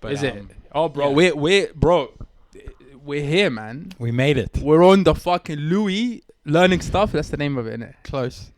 But, Is it? Oh, bro, yeah. we're here, man. We made it. We're on the fucking Louis learning stuff. That's the name of it, innit? Close.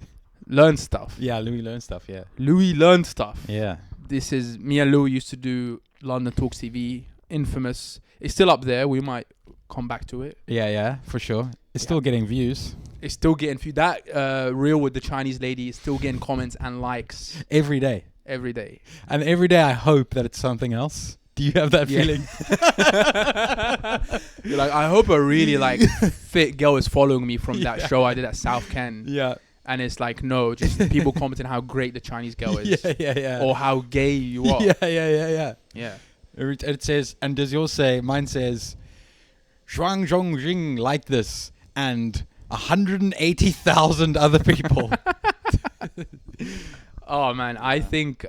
Learn stuff. Yeah, Louis learn stuff, yeah. Louis learn stuff. Yeah. This is me and Louis used to do London Talks TV. Infamous. It's still up there. We might come back to it. Yeah, for sure. It's still getting views. It's still getting that reel with the Chinese lady is still getting comments and likes Every day. every day. And every day I hope that it's something else. Do you have that feeling? You're like, I hope a really like fit girl is following me from that show I did at South Ken. Yeah. And it's like, no, just people commenting how great the Chinese girl is. Yeah. Or how gay you are. Yeah. Yeah. It says, and does yours say, mine says, Zhuang Zhongjing like this, and 180,000 other people. Oh, man, I think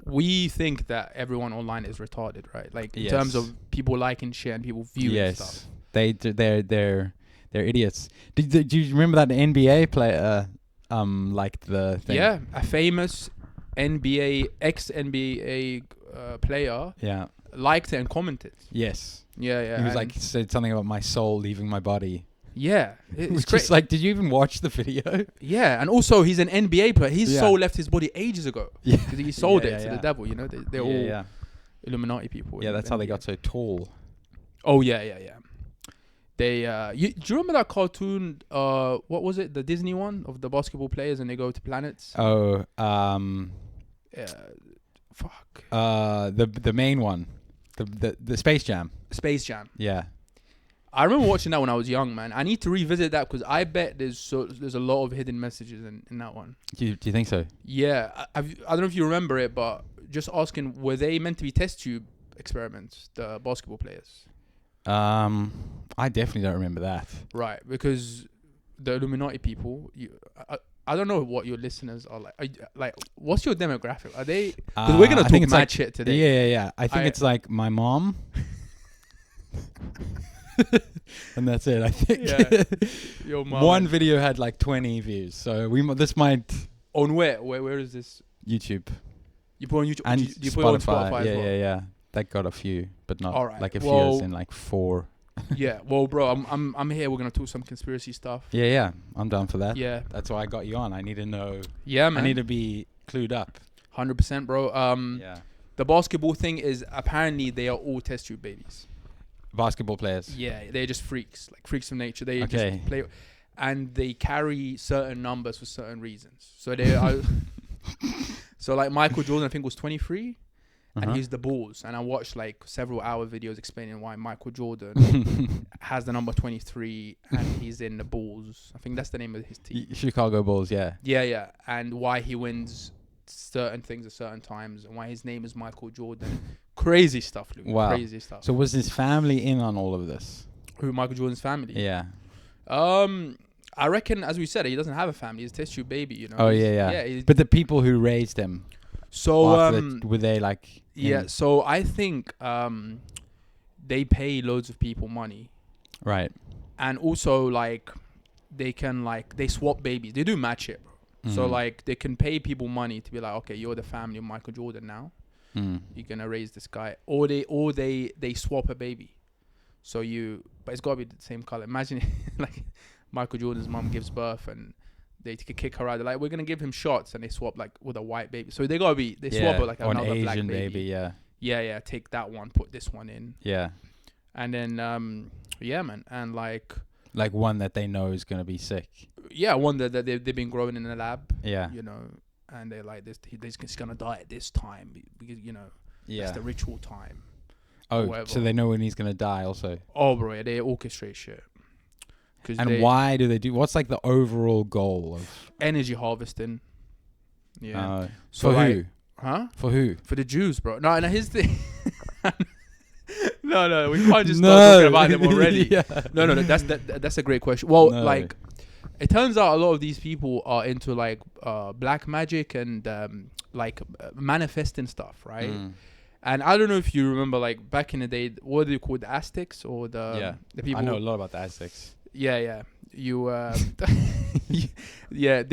we think that everyone online is retarded, right? Like, in terms of people liking shit and people viewing stuff. They're idiots. Do you remember that NBA player liked the thing? Yeah, a famous ex-NBA player liked it and commented. Yes. Yeah. He was like, said something about my soul leaving my body. Yeah. It's just like, did you even watch the video? Yeah, and also he's an NBA player. His soul left his body ages ago. Yeah. Because he sold it to the devil, you know? They're all illuminati people. Yeah, that's how they got so tall. Oh, yeah. They, do you remember that cartoon, what was it? The Disney one of the basketball players and they go to planets? Oh, fuck. The main one. The Space Jam. Space Jam. Yeah. I remember watching that when I was young, man. I need to revisit that because I bet there's a lot of hidden messages in that one. Do you think so? Yeah. I don't know if you remember it, but just asking, were they meant to be test tube experiments, the basketball players? I definitely don't remember that. Right, because the Illuminati people, I don't know what your listeners are like. What's your demographic? Are they? Because we're gonna talk mad shit today. Yeah. I think it's like my mom, and that's it. I think. Yeah. Your mom. One video had like 20 views, so this might. On where? Where is this? YouTube. You put on YouTube and you put it on Spotify as well? Yeah. That got a few, but not like a few as in like 4. Yeah, well, bro, I'm here. We're gonna talk some conspiracy stuff. Yeah, I'm down for that. Yeah, that's why I got you on. I need to know. Yeah, man. I need to be clued up. 100%, bro. The basketball thing is apparently they are all test tube babies. Basketball players. Yeah, they're just freaks, like freaks from nature. They just play, and they carry certain numbers for certain reasons. So they are. So like Michael Jordan, I think was 23. And he's the Bulls. And I watched like several hour videos explaining why Michael Jordan has the number 23 and he's in the Bulls. I think that's the name of his team. Chicago Bulls, yeah. Yeah. And why he wins certain things at certain times and why his name is Michael Jordan. Crazy stuff, Luke. Wow. Crazy stuff. So was his family in on all of this? Who, Michael Jordan's family? Yeah. I reckon, as we said, he doesn't have a family. He's a test tube baby, you know. Oh, yeah. But the people who raised him. So were they like? Yeah. So I think they pay loads of people money, right? And also like they can they swap babies. They do match it, bro. Mm-hmm. So like they can pay people money to be like, okay, you're the family of Michael Jordan now. You're gonna raise this guy, or they swap a baby. So but it's gotta be the same color. Imagine like Michael Jordan's mom gives birth and they kick her out. They're like, we're gonna give him shots, and they swap like with a white baby. So they swap with like another Asian black baby. Yeah. Take that one, put this one in. Yeah. And then man, and like one that they know is gonna be sick. Yeah, one that they've been growing in a lab. Yeah. You know, and they're like he's gonna die at this time because that's the ritual time. Oh, so they know when he's gonna die also. Oh, bro, yeah, they orchestrate shit. And why do they do? What's like the overall goal of energy harvesting? Yeah. So for who? Huh? For who? For the Jews, bro. No, here's the. No, we can't just start talking about them already. No, that's a great question. Well, like, it turns out a lot of these people are into like black magic and manifesting stuff, right? And I don't know if you remember, like back in the day, what do you call the Aztecs or the people? I know a lot about the Aztecs. Yeah. They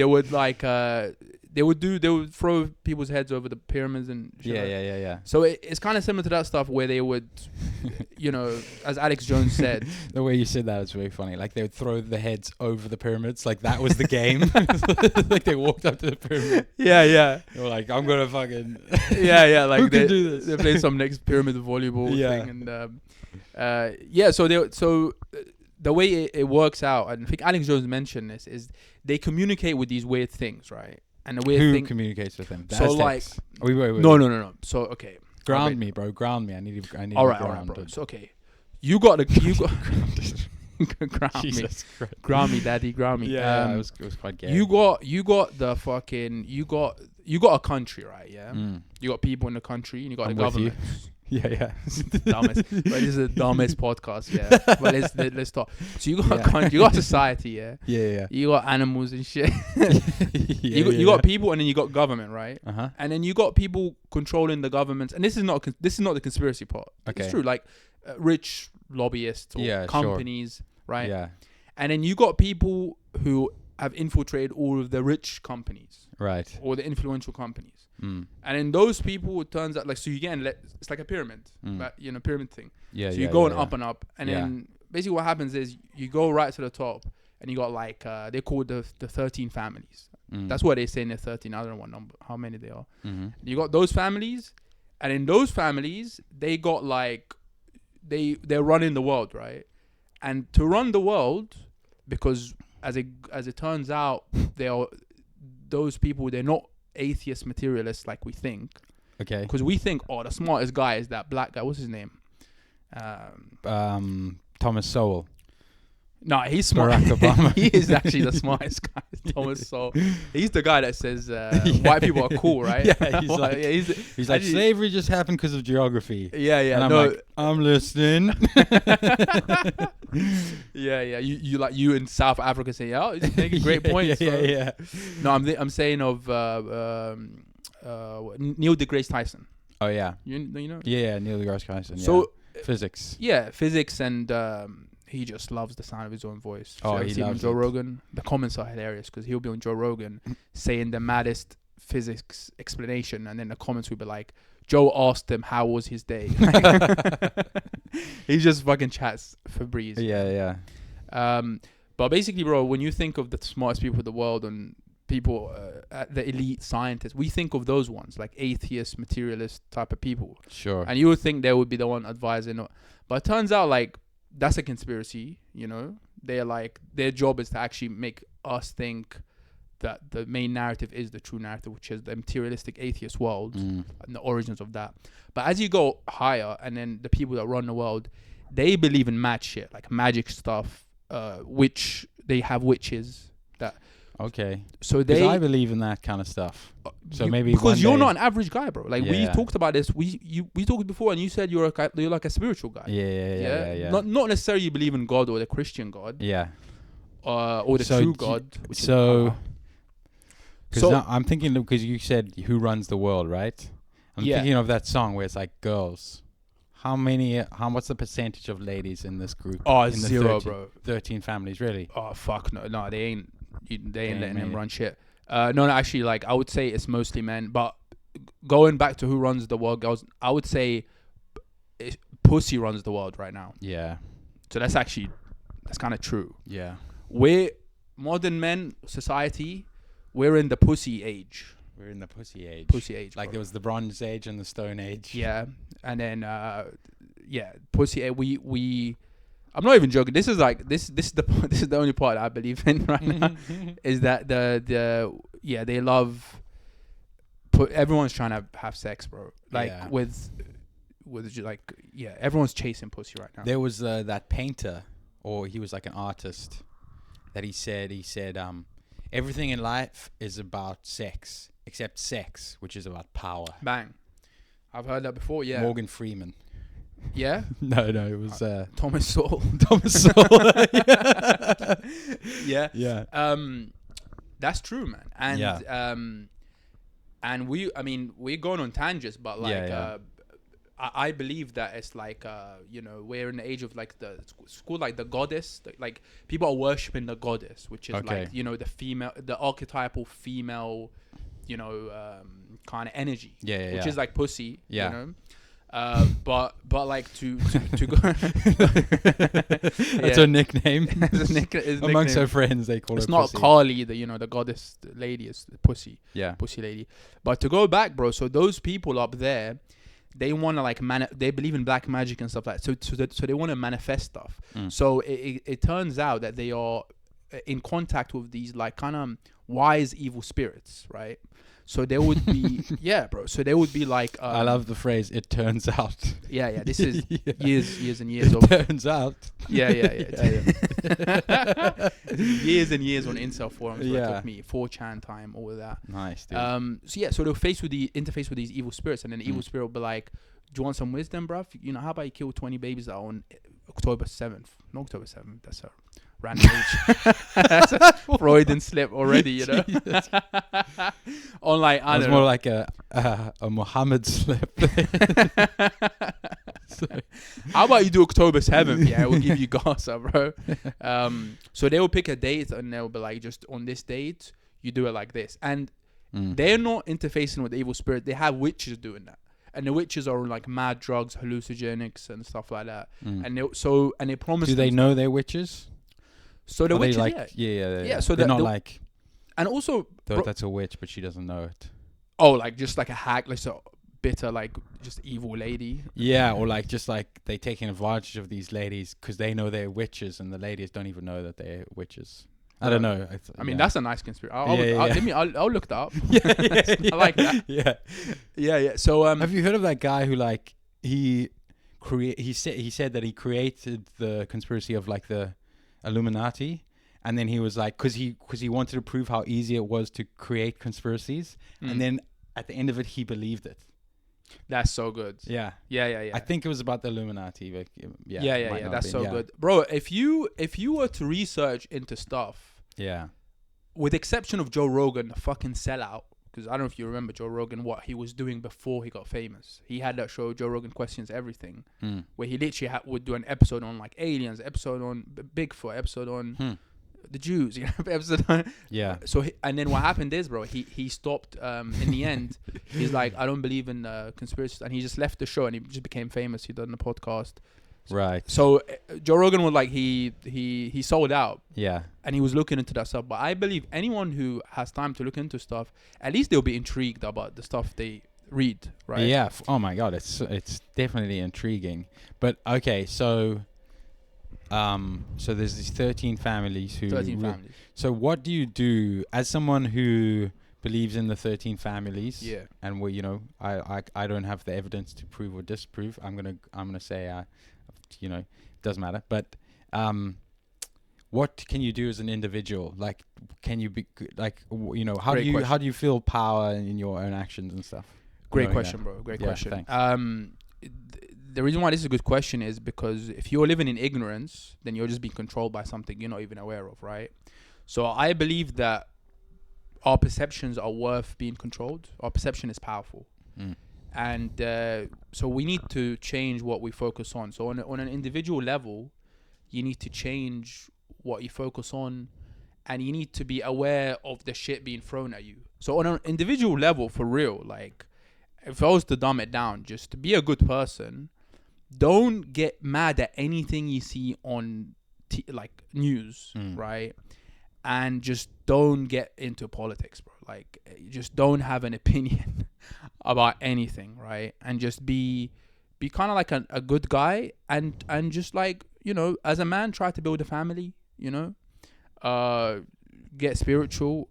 would like they they would throw people's heads over the pyramids and shit. Yeah. So it's kind of similar to that stuff where they would, you know, as Alex Jones said. The way you said that was very funny. Like they would throw the heads over the pyramids. Like that was the game. Like they walked up to the pyramid. Yeah. They were like, I'm gonna fucking. Yeah. Like who can do this? They played some next pyramid volleyball thing, and so the way it works out, and I think Alex Jones mentioned this, is they communicate with these weird things, right? And the weird Who thing communicates with them? The So, Aztecs? Wait. No. So okay, Ground me, bro. Ground me. I need. all right, bro. So okay, you got ground me, Jesus Christ. ground me, daddy, ground me. Yeah, it was quite gay. You got the fucking you got a country, right? Yeah, you got people in the country, and you got I'm the with you. government. Yeah. Dumbest, but this is the dumbest podcast, yeah. But let's talk. So you got a country, you got society, yeah. Yeah. You got animals and shit. You got people, and then you got government, right? Uh-huh. And then you got people controlling the governments. And this is not the conspiracy part. Okay. It's true, like rich lobbyists or companies, right? Yeah. And then you got people who have infiltrated all of the rich companies, Right. or the influential companies. And then those people, it turns out, like, so you get, it's like a pyramid, but, you know, pyramid thing. Yeah. So you're going up and up, and then basically what happens is you go right to the top, and you got like they call the 13 families. That's what they say in the 13. I don't know what number, how many they are. You got those families, and in those families they got like they're running the world, right? And to run the world, because as it turns out, those people, they're not atheist materialists like we think. Okay. Because we think, the smartest guy is that black guy. What's his name? Thomas Sowell. No, he's smart. Barack Obama. He is actually the smartest guy. Thomas Sowell. He's the guy that says white people are cool, right? Yeah, he's like slavery just happened because of geography. Yeah. And I'm like, I'm listening. Yeah. You in South Africa say, he's making great points. Yeah. No, I'm saying of Neil deGrasse Tyson. Oh yeah. You know? Yeah, Neil deGrasse Tyson. So physics. Yeah, physics, and he just loves the sound of his own voice. So he loves Joe it. Rogan. The comments are hilarious because he'll be on Joe Rogan saying the maddest physics explanation, and then the comments will be like, Joe asked him how was his day. He just fucking chats for breeze. Yeah. But basically, bro, when you think of the smartest people in the world and people, the elite scientists, we think of those ones, like atheist, materialist type of people. Sure. And you would think they would be the one advising. But it turns out, like, that's a conspiracy, you know? They're like, their job is to actually make us think that the main narrative is the true narrative, which is the materialistic atheist world and the origins of that. But as you go higher, and then the people that run the world, they believe in mad shit, like magic stuff, which they have witches that. Okay. So I believe in that kind of stuff. So maybe because you're not an average guy, bro. Like we talked about this. We talked before, and you said you're like a spiritual guy. Yeah. Not necessarily you believe in God or the Christian God. Yeah. Or the true God. Because I'm thinking, because you said who runs the world, right? I'm thinking of that song where it's like girls. What's the percentage of ladies in this group? In 0, bro. 13 families, really? Oh, fuck no, they ain't letting him run shit. No, actually, like, I would say it's mostly men. But going back to who runs the world, girls, I would say pussy runs the world right now. Yeah. So that's kind of true. Yeah. We're modern men, society, we're in the pussy age. We're in the pussy age. Like, bro. there was the Bronze Age and the Stone Age. Yeah. And then, pussy age. We I'm not even joking. This is the only part I believe in right now. Is that they love. Everyone's trying to have sex, bro. Like with everyone's chasing pussy right now. There was that painter, or he was like an artist, that he said everything in life is about sex except sex, which is about power. Bang. I've heard that before. Yeah. Morgan Freeman. Yeah? No, it was Thomas Sowell. Thomas Sowell. Yeah. That's true, man. And and we're going on tangents, but like I believe that it's like we're in the age of like it's called like the goddess, like people are worshipping the goddess, which is like the female, the archetypal female kind of energy, Yeah, which is like pussy, Yeah. you know. But like to go. That's her nickname. His Amongst nickname. her friends, they call It's her not pussy. Kali, the goddess lady, is pussy. Yeah. Pussy lady. But to go back, bro, so those people up there, they want to like they believe in black magic and stuff like that. So they want to manifest stuff. So it turns out that they are in contact with these like kind of wise evil spirits, right? So there would be bro. So there would be like I love the phrase "it turns out." Yeah. This is Yeah. years and years It of turns out. Yeah. Years and years on incel forums. Where it took me 4chan time, all of that. Nice, dude. So they'll interface with these evil spirits, and then the evil spirit will be like, "Do you want some wisdom, bruv? How about you kill 20 babies that are on October 7th? Not October 7th. That's a random age. That's a Freudian slip already, On like I It's don't more know. like a Muhammad slip. How about you do October 7th? Yeah, we'll give you Gaza, bro. So they will pick a date, and they'll be like, just on this date, you do it like this. And they're not interfacing with the evil spirit. They have witches doing that. And the witches are on like mad drugs, hallucinogenics, and stuff like that. And they promise. Do they know they're witches? So the Are witches, like, yeah. So they're not like. And also, That's a witch, but she doesn't know it. Oh, like just like a hack, like so bitter, like just evil lady. Yeah, or like just like they taking advantage of these ladies because they know they're witches, and the ladies don't even know that they're witches. I don't know. I mean, that's a nice conspiracy. I'll look that up. I like that. Yeah. So have you heard of that guy who like he said that he created the conspiracy of like the Illuminati, and then he was like, because he wanted to prove how easy it was to create conspiracies, and then at the end of it he believed it. That's so good. Yeah. I think it was about the Illuminati. But yeah. That's so good, bro. If you were to research into stuff, with exception of Joe Rogan, the fucking sellout, because I don't know if you remember Joe Rogan, what he was doing before he got famous. He had that show, Joe Rogan Questions Everything, where he literally would do an episode on like aliens, episode on Bigfoot, episode on the Jews, episode on. So and then what happened is, bro, he stopped. In the end, he's like, I don't believe in conspiracies, and he just left the show, and he just became famous. He done the podcast. Right. So Joe Rogan was like, he sold out. Yeah. And he was looking into that stuff. But I believe anyone who has time to look into stuff, at least they'll be intrigued about the stuff they read, right? Yeah. Oh my God, it's definitely intriguing. But okay, so there's these 13 families who. 13 families. So what do you do as someone who believes in the 13 families? Yeah. And I don't have the evidence to prove or disprove. I'm gonna say doesn't matter. But what can you do as an individual? Like, can you be like, how do you feel power in your own actions and stuff? Great question, bro. Great question. Thanks. The reason why this is a good question is because if you're living in ignorance, then you're just being controlled by something you're not even aware of, right? So I believe that our perceptions are worth being controlled. Our perception is powerful. And so we need to change what we focus on. So on an individual level, you need to change what you focus on, and you need to be aware of the shit being thrown at you. So on an individual level, for real, like, if I was to dumb it down, just to be a good person, don't get mad at anything you see on like news, right? And just don't get into politics, bro. Like, just don't have an opinion about anything, right? And just be kind of like a good guy, and just like, as a man, try to build a family, get spiritual,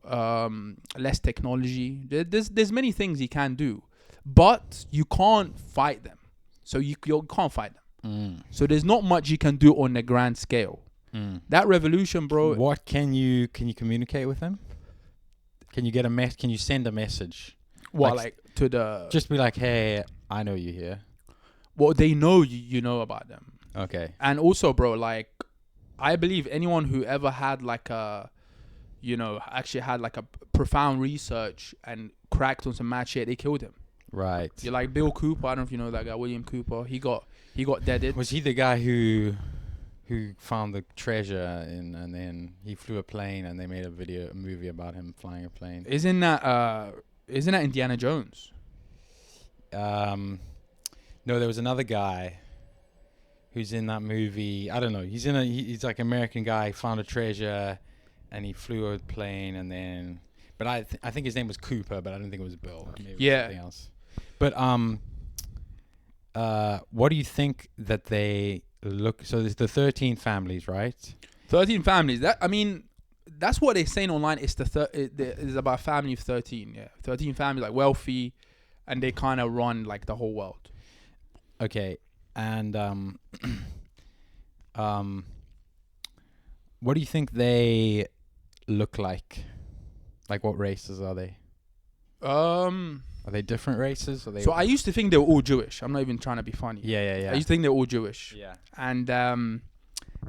less technology. There's many things you can do, but you can't fight them. So you can't fight them. So there's not much you can do on a grand scale. That revolution, bro. What can you communicate with them? Can you get Can you send a message? What, like to the? Just be like, hey, I know you here. Well, they know you know about them. Okay. And also, bro, like, I believe anyone who ever had like actually had like a profound research and cracked on some mad shit, they killed him. Right. You're like Bill Cooper. I don't know if you know that guy, William Cooper. He got deaded. Was he the guy who found the treasure and then he flew a plane and they made a movie about him flying a plane? Isn't that Isn't that Indiana Jones? No, there was another guy who's in that movie. I don't know. He's like an American guy, found a treasure, and he flew a plane, and then. But I think his name was Cooper, but I don't think it was Bill. Maybe it was something else. But what do you think that they look? So there's the 13 families, right? 13 families. That's what they're saying online. It's it's about a family of 13. Yeah, 13 families, like wealthy, and they kind of run like the whole world. Okay, and what do you think they look like? Like, what races are they? Are they different races? So I used to think they were all Jewish. I'm not even trying to be funny. Yeah. I used to think they were all Jewish. Yeah. And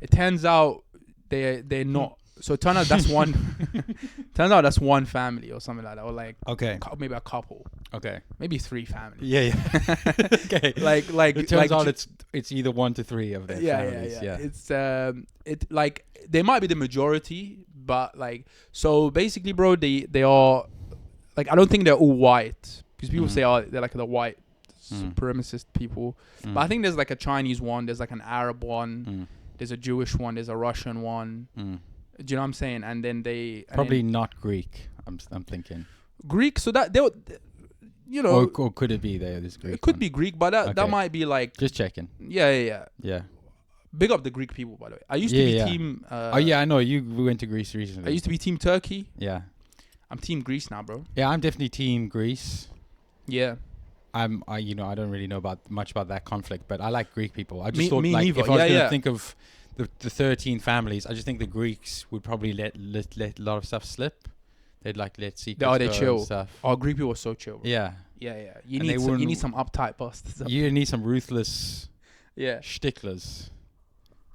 it turns out they're not. So it turns out that's one. Turns out that's one family or something like that, or like maybe a couple. Okay. Maybe 3 families. Yeah. Okay. Like it turns out it's either 1 to 3 of their families. Yeah. It's it like they might be the majority, but like so basically, bro, they are like I don't think they're all white because people say they're like the white supremacist people, but I think there's like a Chinese one, there's like an Arab one, there's a Jewish one, there's a Russian one. Do you know what I'm saying? And then they probably not Greek. I'm thinking Greek. So that they'll, you know, or could it be there? This Greek. It could be Greek, but that might be like just checking. Yeah. Big up the Greek people, by the way. I used to be team. I know we went to Greece recently. I used to be team Turkey. Yeah. I'm team Greece now, bro. Yeah, I'm definitely team Greece. Yeah. I don't really know much about that conflict, but I like Greek people. I just thought me like neither. if I was going to think of the 13 families, I just think the Greeks would probably let a lot of stuff slip. They'd like let secrets they chill. And stuff. Oh, Greek people are so chill, bro. Yeah. You need some uptight bastards. You need some ruthless shticklers.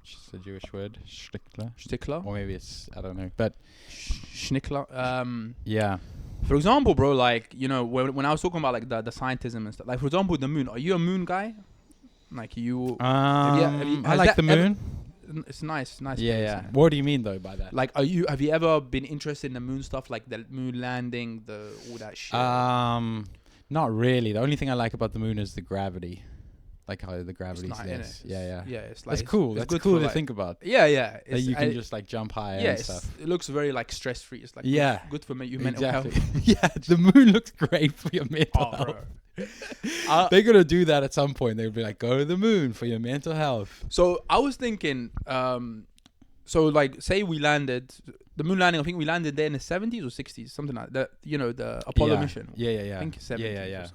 Which is a Jewish word. Shtickler? Or maybe it's, I don't know. But Schnickler. Yeah. For example, bro, like, you know, when I was talking about like the scientism and stuff, like for example, the moon. Are you a moon guy? Like you? I like the moon. It's nice. Yeah. What do you mean though by that? Like, have you ever been interested in the moon stuff, like the moon landing, all that shit? Not really. The only thing I like about the moon is the gravity. Like how the gravity's there. Yeah, it's like that's cool. That's cool to think about. Yeah. That you can just like jump high and stuff. It looks very like stress free. It's like good for your mental health. Yeah, the moon looks great for your mental health. They're gonna do that at some point. They'll be like, go to the moon for your mental health. So I was thinking, so like say we landed the moon landing. I think we landed there in the 70s or 60s, something like that. You know, the Apollo mission. Yeah. I think 70s. Yeah.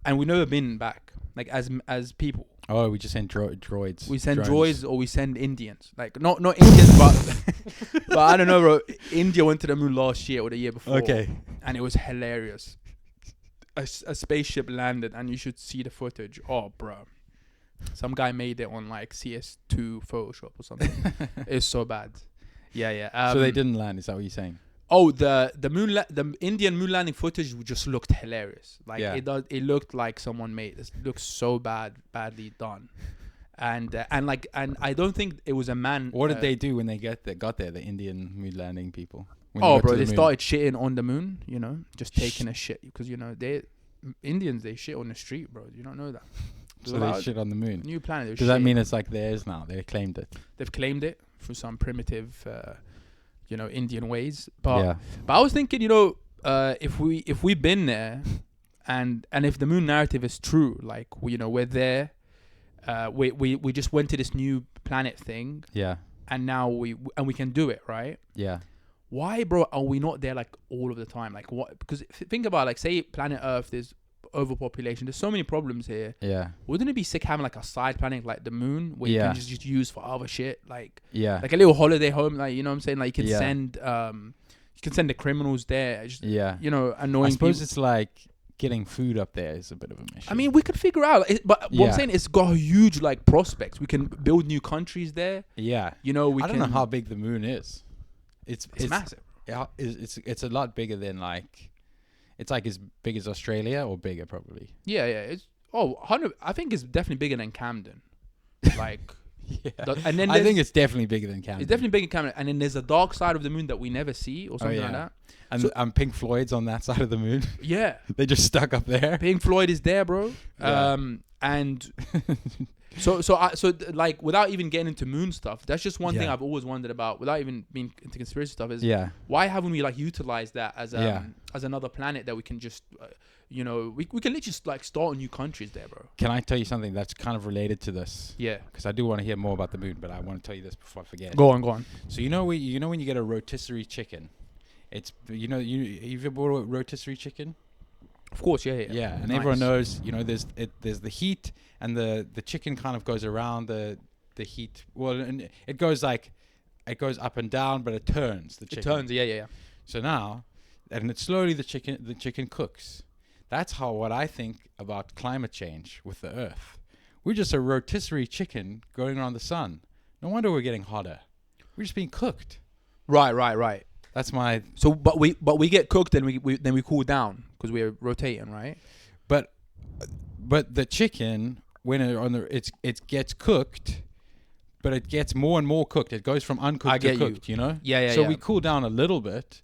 And we've never been back, like as people. Oh, we just send droids. We send droids, or we send Indians. Like not Indians, but I don't know, bro. India went to the moon last year or the year before. Okay. And it was hilarious. A spaceship landed, and you should see the footage. Oh, bro. Some guy made it on like CS2 Photoshop or something. It's so bad. Yeah. So they didn't land. Is that what you're saying? Oh, the Indian moon landing footage just looked hilarious. Like it looked like someone made this. It looks so badly done, and I don't think it was a man. What did they do when they got there? The Indian moon landing people. Oh, bro, they started shitting on the moon. You know, just taking a shit because you know Indians they shit on the street, bro. You don't know that. So they shit on the moon. New planet. Does that mean it's like theirs now? They claimed it. They've claimed it through some primitive. Indian ways, but I was thinking, if we've been there, and if the moon narrative is true, like we're there, we just went to this new planet thing, and now we can do it, right? Yeah. Why, bro, are we not there like all of the time? Like what? Because think about like say planet Earth, there's overpopulation. There's so many problems here. Yeah. Wouldn't it be sick having like a side planet like the moon where you can just use for other shit? Like like a little holiday home, like you know what I'm saying? Like you can send the criminals there. Just, annoying. I suppose people. It's like getting food up there is a bit of a mission. I mean, we could figure out, but what I'm saying, it's got huge like prospects. We can build new countries there. Yeah. We I don't know how big the moon is. It's massive. Yeah, it's a lot bigger than like. It's like as big as Australia or bigger, probably. Yeah. It's 100. I think it's definitely bigger than Camden. Like, Yeah. And then I think it's definitely bigger than Camden. it's definitely big in Canada. And then there's a dark side of the moon that we never see or something like yeah. that. And So- Pink Floyd's on that side of the moon. Yeah. They just stuck up there. Pink Floyd is there, bro. Yeah. And so like without even getting into moon stuff, that's just one thing Yeah. I've always wondered about. Without even being into conspiracy stuff, is Yeah. why haven't we like utilized that as Yeah. as another planet that we can just we can literally just like start new countries there, bro. Can I tell you something that's kind of related to this? Yeah. Because I do want to hear more about the moon, but I want to tell you this before I forget. Go on. So you know when you get a rotisserie chicken, it's you've ever bought a rotisserie chicken? Of course, yeah. Yeah, and Nice. everyone knows, there's the heat, and the chicken kind of goes around the heat. Well, and it goes up and down, but it turns the chicken. It turns, yeah. So now, and it slowly the chicken cooks. That's what I think about climate change with the Earth. We're just a rotisserie chicken going around the sun. No wonder we're getting hotter. We're just being cooked. Right. That's my. So, but we get cooked and we cool down because we're rotating, right? But the chicken, when it gets cooked, but it gets more and more cooked. It goes from uncooked to cooked. Yeah. So we cool down a little bit,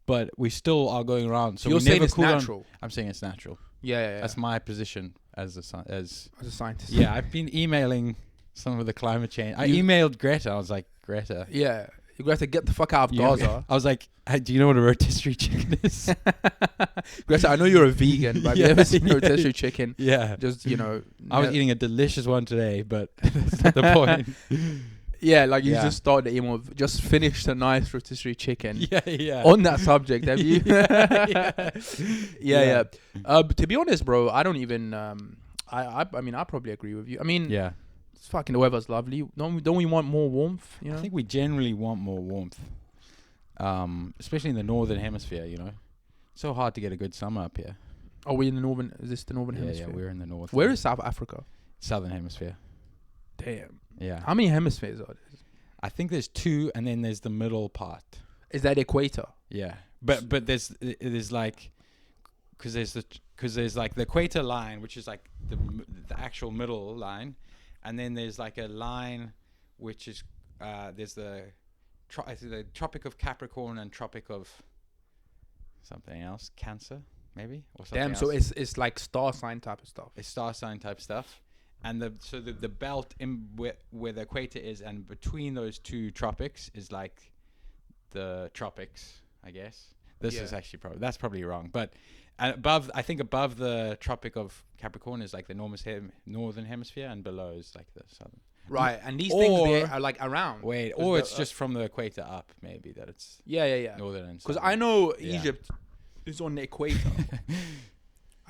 but we still are going around. So you're we saying never it's cool natural. down. I'm saying it's natural. Yeah. That's my position as a scientist. Yeah, I've been emailing some of the climate change. I You- emailed Greta. I was like, Greta. Yeah. You got to get the fuck out of Gaza. I was like, hey, do you know what a rotisserie chicken is? Greta, I know you're a vegan, but have you ever seen a rotisserie chicken? Yeah. Just, I was eating a delicious one today, but that's not the point. Yeah, like you Yeah. just started the email of just finished a nice rotisserie chicken. Yeah. On that subject, have you? Yeah. To be honest, bro, I don't even. I mean, I probably agree with you. I mean, Yeah. it's fucking the weather's lovely. Don't we want more warmth? You know. I think we generally want more warmth, especially in the northern hemisphere. It's so hard to get a good summer up here. Are we in the northern? Is this the northern Yeah, hemisphere? we're in the north. Where is South Africa? Southern hemisphere? Damn. Yeah. How many hemispheres are there? I think there's 2, and then there's the middle part. Is that equator? Yeah, but there's like, because there's like the equator line, which is like the actual middle line, and then there's like a line, which is there's the Tropic of Capricorn and Tropic of something else, Cancer maybe, or something. Damn. else. So it's like star sign type of stuff. It's star sign type stuff, and the belt in where the equator is, and between those 2 tropics is like the tropics, I guess. This is actually that's probably wrong, but above the Tropic of Capricorn is like the northern hemisphere, and below is like the southern. Right, and these things they are like around. It's just from the equator up, maybe that it's Yeah. northern and Because southern. I know Yeah. Egypt is on the equator.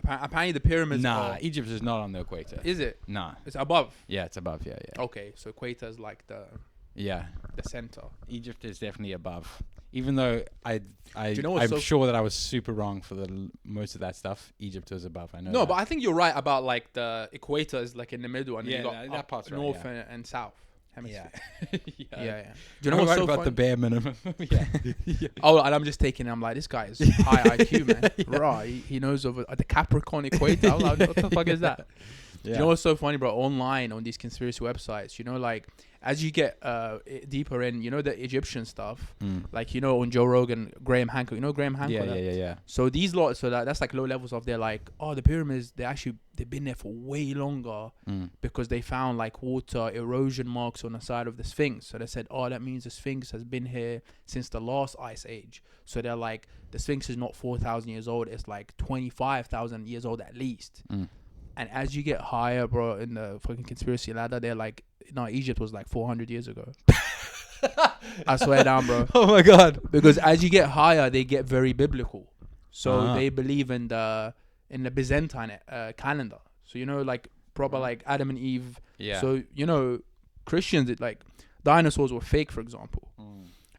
Apparently the pyramids. Nah, are, Egypt is not on the equator. is it? Nah. It's above. Yeah, it's above. Yeah. Okay, so equator is like the center. Egypt is definitely above. Even though I'm what's sure that I was super wrong for most of that stuff. Egypt was above. I know. No, that. but I think you're right about like the equator is like in the middle, and Yeah, you got that part's right, north yeah. and south hemisphere. Yeah. Do you know what's so about funny? the bare minimum? Yeah. Oh, and I'm just taking. I'm like, this guy is high IQ, man. Right, he knows of the Capricorn equator. I'm like, what the fuck is that? Yeah. You know what's so funny, bro? Online on these conspiracy websites, like as you get deeper in, the Egyptian stuff, like on Joe Rogan, Graham Hancock. You know Graham Hancock? Yeah. So these lots, that's like low levels of. They're like, oh, the pyramids. They've been there for way longer because they found like water erosion marks on the side of the Sphinx. So they said, oh, that means the Sphinx has been here since the last ice age. So they're like, the Sphinx is not 4,000 years old. It's like 25,000 years old at least. And as you get higher, bro, in the fucking conspiracy ladder, they're like, no, Egypt was like 400 years ago. I swear down, bro. Oh my god. Because as you get higher, they get very biblical. So they believe in the Byzantine calendar. So like proper like Adam and Eve. Yeah. So Christians, like dinosaurs were fake, for example.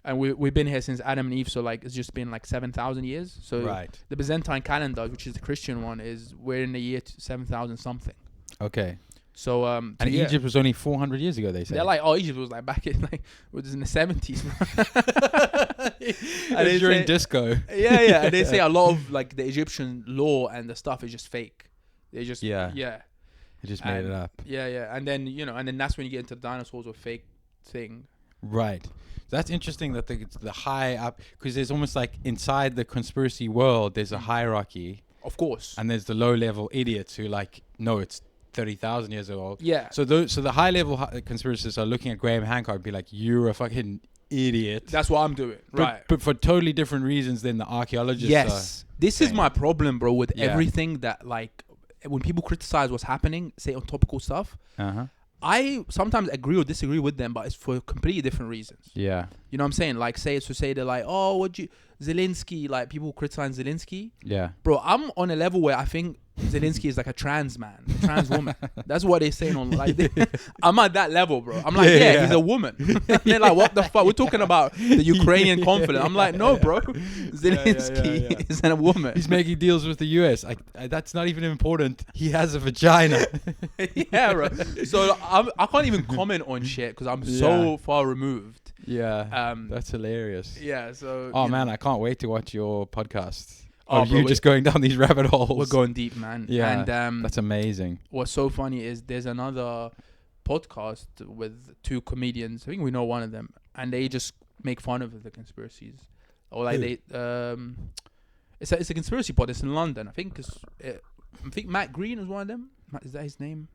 And we've been here since Adam and Eve, so like it's just been like 7,000 years. So the Byzantine calendar, which is the Christian one, we're in the year 7,000 something. Okay. So and Egypt was only 400 years ago. They say they're like, oh, Egypt was like back in like it was in the 70s. And it's during disco. Yeah. And they say a lot of like the Egyptian law and the stuff is just fake. They just yeah. It just made it up. Yeah. And then, and then that's when you get into dinosaurs or fake thing. Right. That's interesting that the high up, because there's almost like inside the conspiracy world, there's a hierarchy. Of course. And there's the low level idiots who like, no, it's 30,000 years old. Yeah. So the high level conspiracists are looking at Graham Hancock and be like, you're a fucking idiot. That's what I'm doing. Right. But for totally different reasons than the archaeologists This is my problem, bro, with everything that, like, when people criticize what's happening, say on topical stuff, I sometimes agree or disagree with them, but it's for completely different reasons. Yeah. You know what I'm saying? Like, say they're like, oh, Zelensky, like, people criticize Zelensky. Yeah. Bro, I'm on a level where I think Zelensky is like a trans man, a trans woman. That's what they're saying on, like, I'm at that level, bro. I'm like, he's a woman. They're like, what the fuck? We're talking about the Ukrainian conflict. I'm like, no, bro. Zelensky is a woman. He's making deals with the US. That's not even important. He has a vagina. Yeah, bro. So I can't even comment on shit because I'm so far removed. Yeah. That's hilarious. Yeah. So. Oh man, I can't wait to watch your podcast. Oh, you just going down these rabbit holes. We're going deep, man. Yeah. And that's amazing. What's so funny is there's another podcast with two comedians. I think we know one of them, and they just make fun of the conspiracies, or like it's a conspiracy pod. It's in London. I think Matt Green is one of them. Is that his name?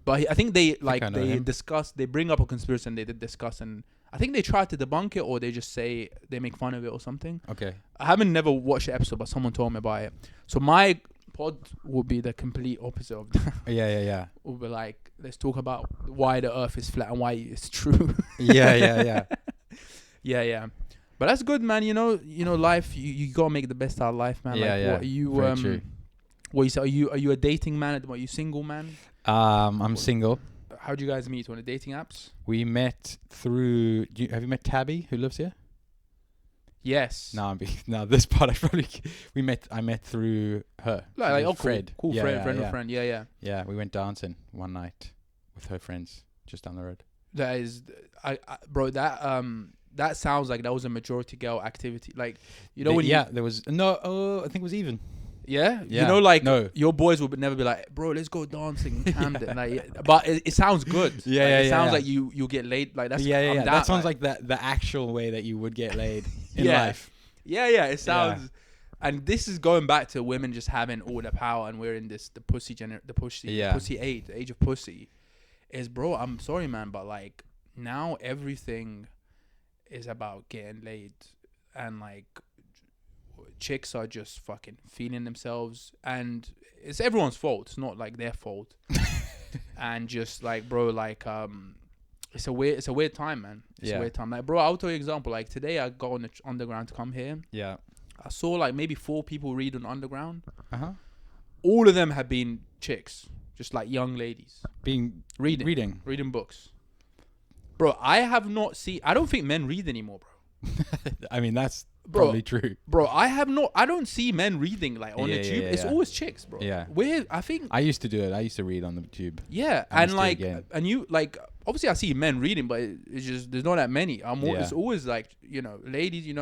But I think they they bring up a conspiracy and they did discuss, and I think they try to debunk it or they just say they make fun of it or something. Okay. I never watched the episode, but someone told me about it. So my pod will be the complete opposite of that. Yeah. We'll be like, let's talk about why the earth is flat and why it's true. Yeah. Yeah. But that's good, man. You know, life, you gotta make the best out of life, man. Yeah, like, yeah. What are you, Very true. what you say? Are you a dating man? Are you single, man? I'm single. How'd you guys meet on the dating apps? We met through. Have you met Tabby, who lives here? Yes. No, this part I met through her. Like Fred. Cool. Friend. Yeah. Yeah, we went dancing one night with her friends just down the road. That is, bro. That sounds like that was a majority girl activity. Like, there was I think it was even. Yeah? Your boys would never be like, bro, let's go dancing in Camden. But it sounds good. It sounds like you'll get laid. Like, that's that sounds like the actual way that you would get laid in life. Yeah. It sounds. And this is going back to women just having all the power, and we're in the pussy age, the age of pussy. Is, bro, I'm sorry, man, but like now everything is about getting laid, and like chicks are just fucking feeling themselves, and it's everyone's fault. It's not like their fault. And just like, bro, like it's a weird time, man. It's a weird time. Like, bro, I'll tell you an example. Like, today I got on the underground to come here. Yeah. I saw like maybe 4 people read on underground. All of them have been chicks, just like young ladies reading books. Bro, I don't think men read anymore, bro. I mean, that's probably true. Bro, I don't see men reading like on the tube. It's always chicks, bro. Yeah. I used to do it. I used to read on the tube. Yeah. And like, and you like, obviously I see men reading, but it's just, there's not that many. It's always like, ladies,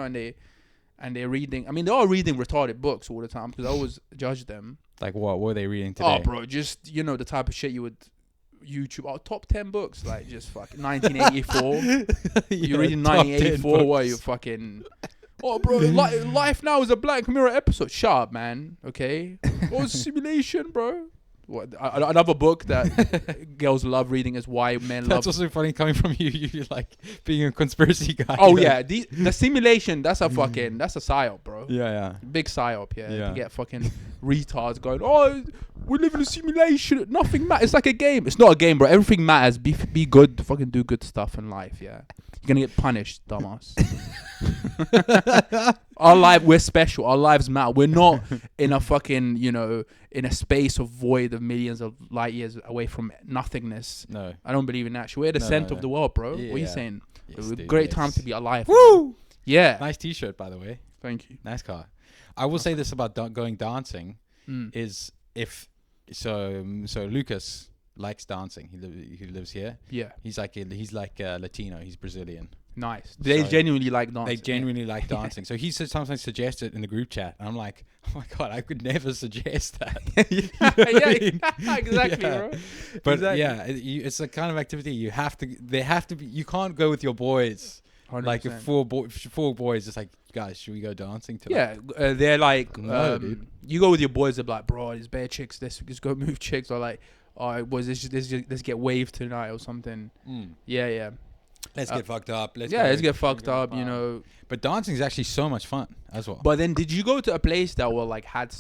and they're reading. I mean, they are reading retarded books all the time because I always judge them. Like what were they reading today? Oh, bro, just, the type of shit you would YouTube. Top 10 books, like just fucking 1984. You're reading 1984 where you fucking... Oh, bro, life now is a Black Mirror episode. Shut up, man. Okay? Oh, simulation, bro. What, another book that girls love reading is Why Men Love... That's also funny coming from you. You like being a conspiracy guy. Oh, yeah. The simulation, that's a psyop, bro. Yeah. Big psyop, yeah. To get fucking retards going, oh, we live in a simulation. Nothing matters. It's like a game. It's not a game, bro. Everything matters. Be good. Fucking do good stuff in life, yeah. You're going to get punished, dumbass. We're special. Our lives matter. We're not in a fucking, in a space of void of millions of light years away from nothingness. No. I don't believe in that. We're the center of the world, bro. Yeah, what are you saying? Yes, great time to be alive. Woo! Yeah. Nice t-shirt, by the way. Thank you. Nice car. I will say this about going dancing is so Lucas likes dancing. He lives here. Yeah. He's like Latino. He's Brazilian. Nice. They genuinely like dancing. They genuinely like dancing. So he sometimes suggests it in the group chat. And I'm like, oh my God, I could never suggest that. Exactly, bro. But exactly. it's a kind of activity you have to. They have to be. You can't go with your boys. 100%. Like if four boys, it's like, guys, should we go dancing tonight? Yeah, they're like, No, dude. you go with your boys. They're like, bro, there's bare chicks. Let's just go move chicks. Or like, oh, boys, let's get waved tonight or something. Yeah. Let's get fucked up. Let's get fucked up. You know. But dancing is actually so much fun as well. But then, did you go to a place that were like had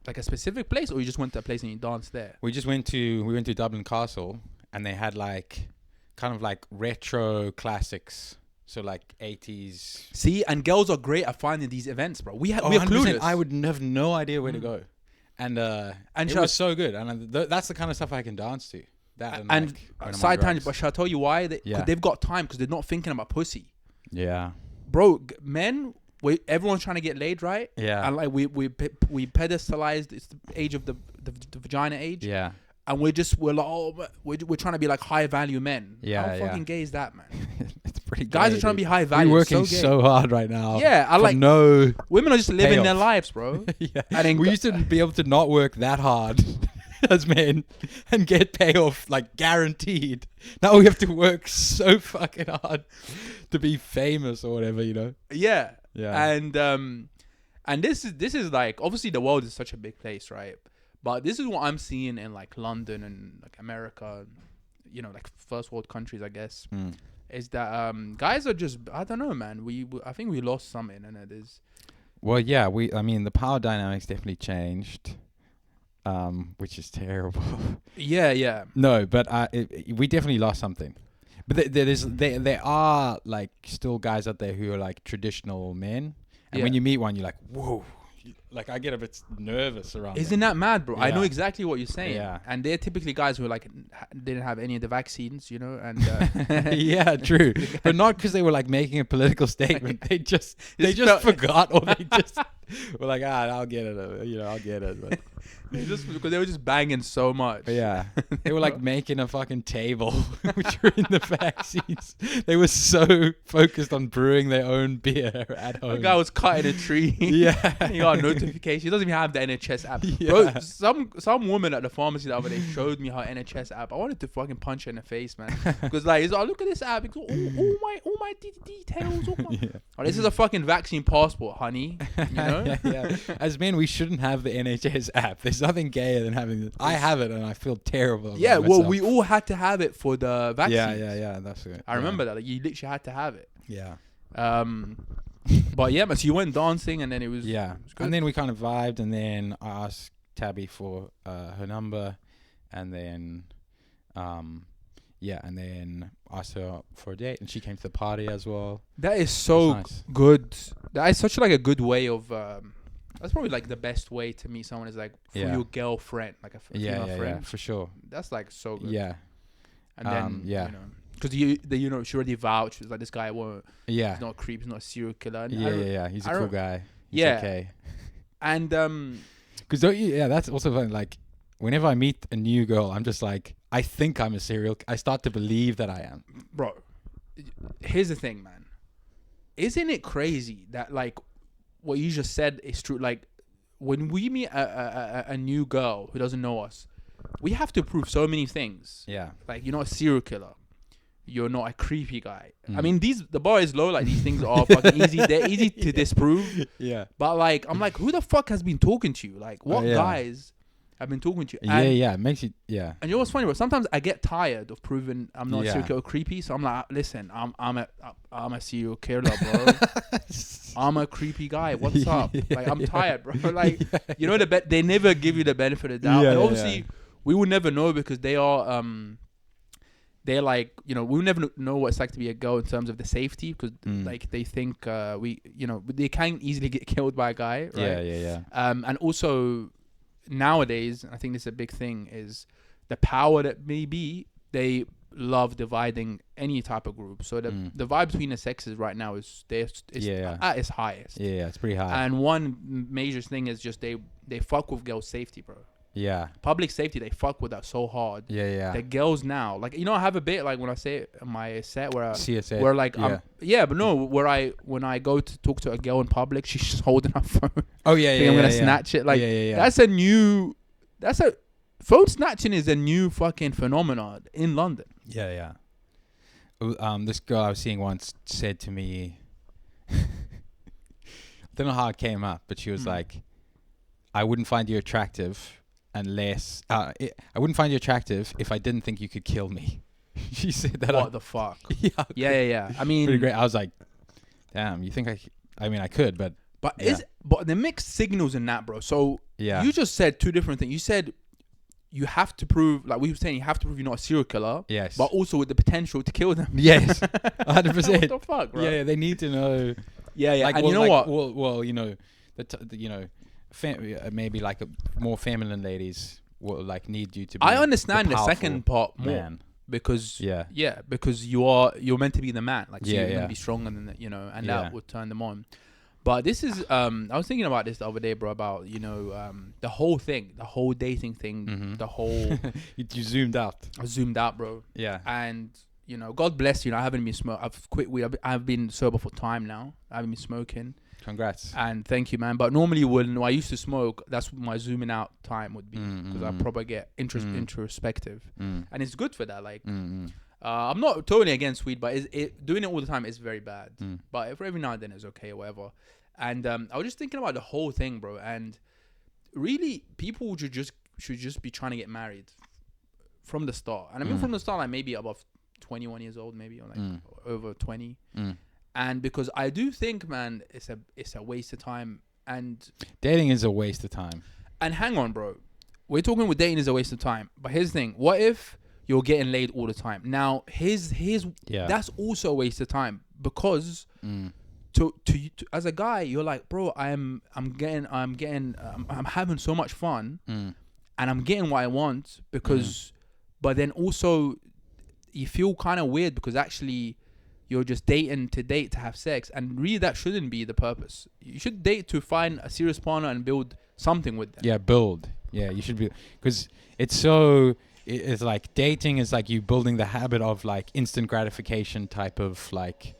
like a specific place, or you just went to a place and you danced there? We went to Dublin Castle, and they had like kind of like retro classics. So like 80s. See, and girls are great at finding these events, bro. We're 100%. clueless. I would have no idea where to go, and it was so good. And that's the kind of stuff I can dance to. That and like, side tangent, but shall I tell you why? Yeah. They've got time because they're not thinking about pussy. Yeah, bro. Men, everyone's trying to get laid, right? Yeah, and like we pedestalized it's the age of the vagina age. Yeah. And we're like, oh, we're trying to be like high value men. Yeah, how fucking gay is that, man? It's pretty. Guys gay, are trying to be dude. high value. We're working so hard right now. Yeah, I like no. Women are just living payoff. their lives, bro. Yeah, and then we used to be able to not work that hard as men and get payoff like guaranteed. Now we have to work so fucking hard to be famous or whatever, you know. Yeah. Yeah. And this is like, obviously the world is such a big place, right? But this is what I'm seeing in like London and like America, you know, like first world countries, I guess, is that guys are just, I don't know, man. I think we lost something, and it is. Well, yeah, I mean, the power dynamics definitely changed, which is terrible. Yeah. No, but we definitely lost something. But there are like still guys out there who are like traditional men, and when you meet one, you're like, whoa. Like I get a bit nervous around. Isn't that mad, bro? Yeah. I know exactly what you're saying. Yeah. And they're typically guys who like didn't have any of the vaccines, you know. And yeah, true. But not because they were like making a political statement. They just forgot, or they just were like, I'll get it. I'll get it. But because they were just banging so much. Yeah, they were like making a fucking table during the vaccines. They were so focused on brewing their own beer at home. The guy was cutting a tree. Yeah, he got a notification. He doesn't even have the NHS app. Yeah. Bro, some woman at the pharmacy the other day showed me her NHS app. I wanted to fucking punch her in the face, man. Because like, he's like, look at this app. He goes, all my details. Yeah. Oh, this is a fucking vaccine passport, honey. You know? Yeah. As men, we shouldn't have the NHS app. There's nothing gayer than having it. I have it, and I feel terrible. Yeah, about well, myself. we all had to have it for the vaccine. Yeah. That's it. I remember that. Like, you literally had to have it. Yeah. But yeah, man. So you went dancing, and then it was and then we kind of vibed, and then I asked Tabby for her number, and then and then asked her for a date, and she came to the party as well. That is so nice. good. That is such like a good way of. That's probably like the best way to meet someone is like for your girlfriend, like a female friend. Yeah, for sure. That's like so good. Yeah. And then you know, because she already vouched. It's like this guy won't. Yeah. He's not a creep. He's not a serial killer. And Yeah. He's a cool guy. He's okay. And because that's also fun. Like, whenever I meet a new girl, I'm just like, I think I'm a serial. I start to believe that I am. Bro, here's the thing, man. Isn't it crazy that like what you just said is true? Like, when we meet a new girl who doesn't know us, we have to prove so many things. Yeah. Like, you're not a serial killer. You're not a creepy guy. I mean, the bar is low. Like, these things are fucking easy. They're easy to disprove. Yeah. But like, I'm like, who the fuck has been talking to you? Like, what guys have been talking to you? And, It makes you. Yeah. And you know what's funny, bro? Sometimes I get tired of proving I'm not a serial killer or creepy. So I'm like, listen, I'm a serial killer, bro. I'm a creepy guy. What's up? Like, I'm tired, bro. Like, you know, they never give you the benefit of the doubt. And obviously, we will never know because they are they're like, you know, we'll never know what it's like to be a girl in terms of the safety because like they think they can easily get killed by a guy, right? Yeah. And also nowadays, I think this is a big thing, is the power that maybe they love dividing any type of group. So the vibe between the sexes right now is at its highest. Yeah, it's pretty high. And one major thing is just they fuck with girls' safety, bro. Yeah. Public safety, they fuck with that so hard. Yeah. The girls now, like, I have a bit like when I say it in my set where CSA. where like but no, where when I go to talk to a girl in public, she's just holding her phone. Oh yeah, I'm gonna snatch it. Like that's a phone snatching is a new fucking phenomenon in London. Yeah. This girl I was seeing once said to me, I don't know how it came up, but she was like, I wouldn't find you attractive unless I wouldn't find you attractive if I didn't think you could kill me. She said that. What the fuck? Yeah. I mean, pretty great. I was like, damn, you think I mean, I could, but but the mixed signals in that, bro. So you just said two different things. You said you have to prove, like we were saying, you have to prove you're not a serial killer. Yes. But also with the potential to kill them. Yes. 100%. What the fuck, bro? Yeah, they need to know. Yeah. Like, and you know what? Well, you know, maybe like more feminine ladies will like need you to be. I understand the second part more. Man. Because because you're meant to be the man, like, so you're meant to be stronger than that, and that would turn them on. But this is I was thinking about this the other day, bro, about the whole thing, the whole dating thing, the whole you zoomed out. I zoomed out, bro. Yeah. And God bless you. I haven't been smoking. I've quit weed. I've been sober for time now. I haven't been smoking. Congrats. And thank you, man. But normally when I used to smoke, that's what my zooming out time would be, because I probably get introspective, and it's good for that. Like, I'm not totally against weed, but doing it all the time is very bad. But for every now and then it's okay or whatever. And I was just thinking about the whole thing, bro. And really, people should just be trying to get married from the start. And I mean from the start, like maybe above 21 years old, maybe, or like over 20. And because I do think, man, it's a waste of time. And dating is a waste of time. And hang on, bro. We're talking with dating is a waste of time. But here's the thing. What if you're getting laid all the time? Now, that's also a waste of time, because to as a guy, you're like, bro, I'm having so much fun, and I'm getting what I want, because but then also you feel kind of weird because actually you're just dating to date to have sex, and really that shouldn't be the purpose. You should date to find a serious partner and build something with them. Yeah, build. Yeah, you should be, because it's like dating is like you building the habit of like instant gratification type of like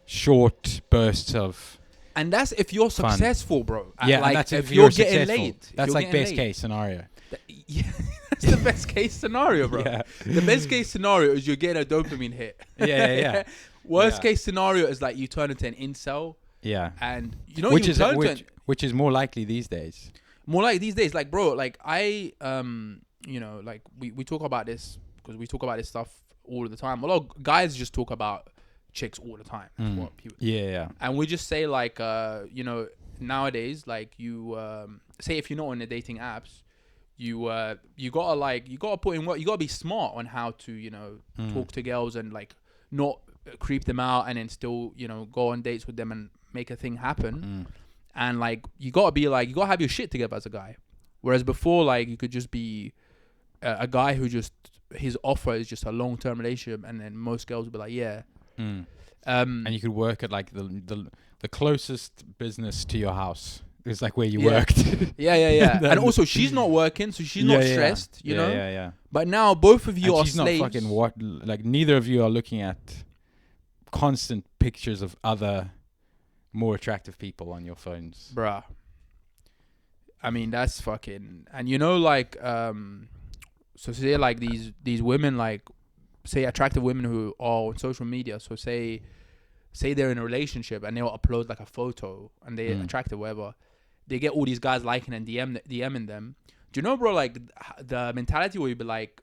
short bursts of. And that's if you're successful, bro. Yeah, like, and that's if you're getting successful. laid. That's like best case scenario. That's the best case scenario, bro. Yeah. The best case scenario is you're getting a dopamine hit. Yeah. Worst case scenario is like you turn into an incel. Yeah. And which is more likely these days. More like these days, like, bro, like I like we talk about this because we talk about this stuff all the time. A lot of guys just talk about chicks all the time. What people and we just say like nowadays, like you say if you're not on the dating apps, you gotta put in work. You gotta be smart on how to talk to girls and like not creep them out, and then still go on dates with them and make a thing happen. And like you gotta have your shit together as a guy. Whereas before, like, you could just be a guy who just his offer is just a long-term relationship, and then most girls would be like, and you could work at like the closest business to your house. It's like where you worked. Yeah. And also, she's not working, so she's not stressed, you know? Yeah. But now both of you are she's slaves. Not fucking like neither of you are looking at constant pictures of other more attractive people on your phones. Bruh. I mean, that's fucking... And like... so say like these women, like, say attractive women who are on social media. So say they're in a relationship and they'll upload like a photo and they're attractive, whatever. They get all these guys liking and DMing them. Do you know, bro, like the mentality where you'd be like,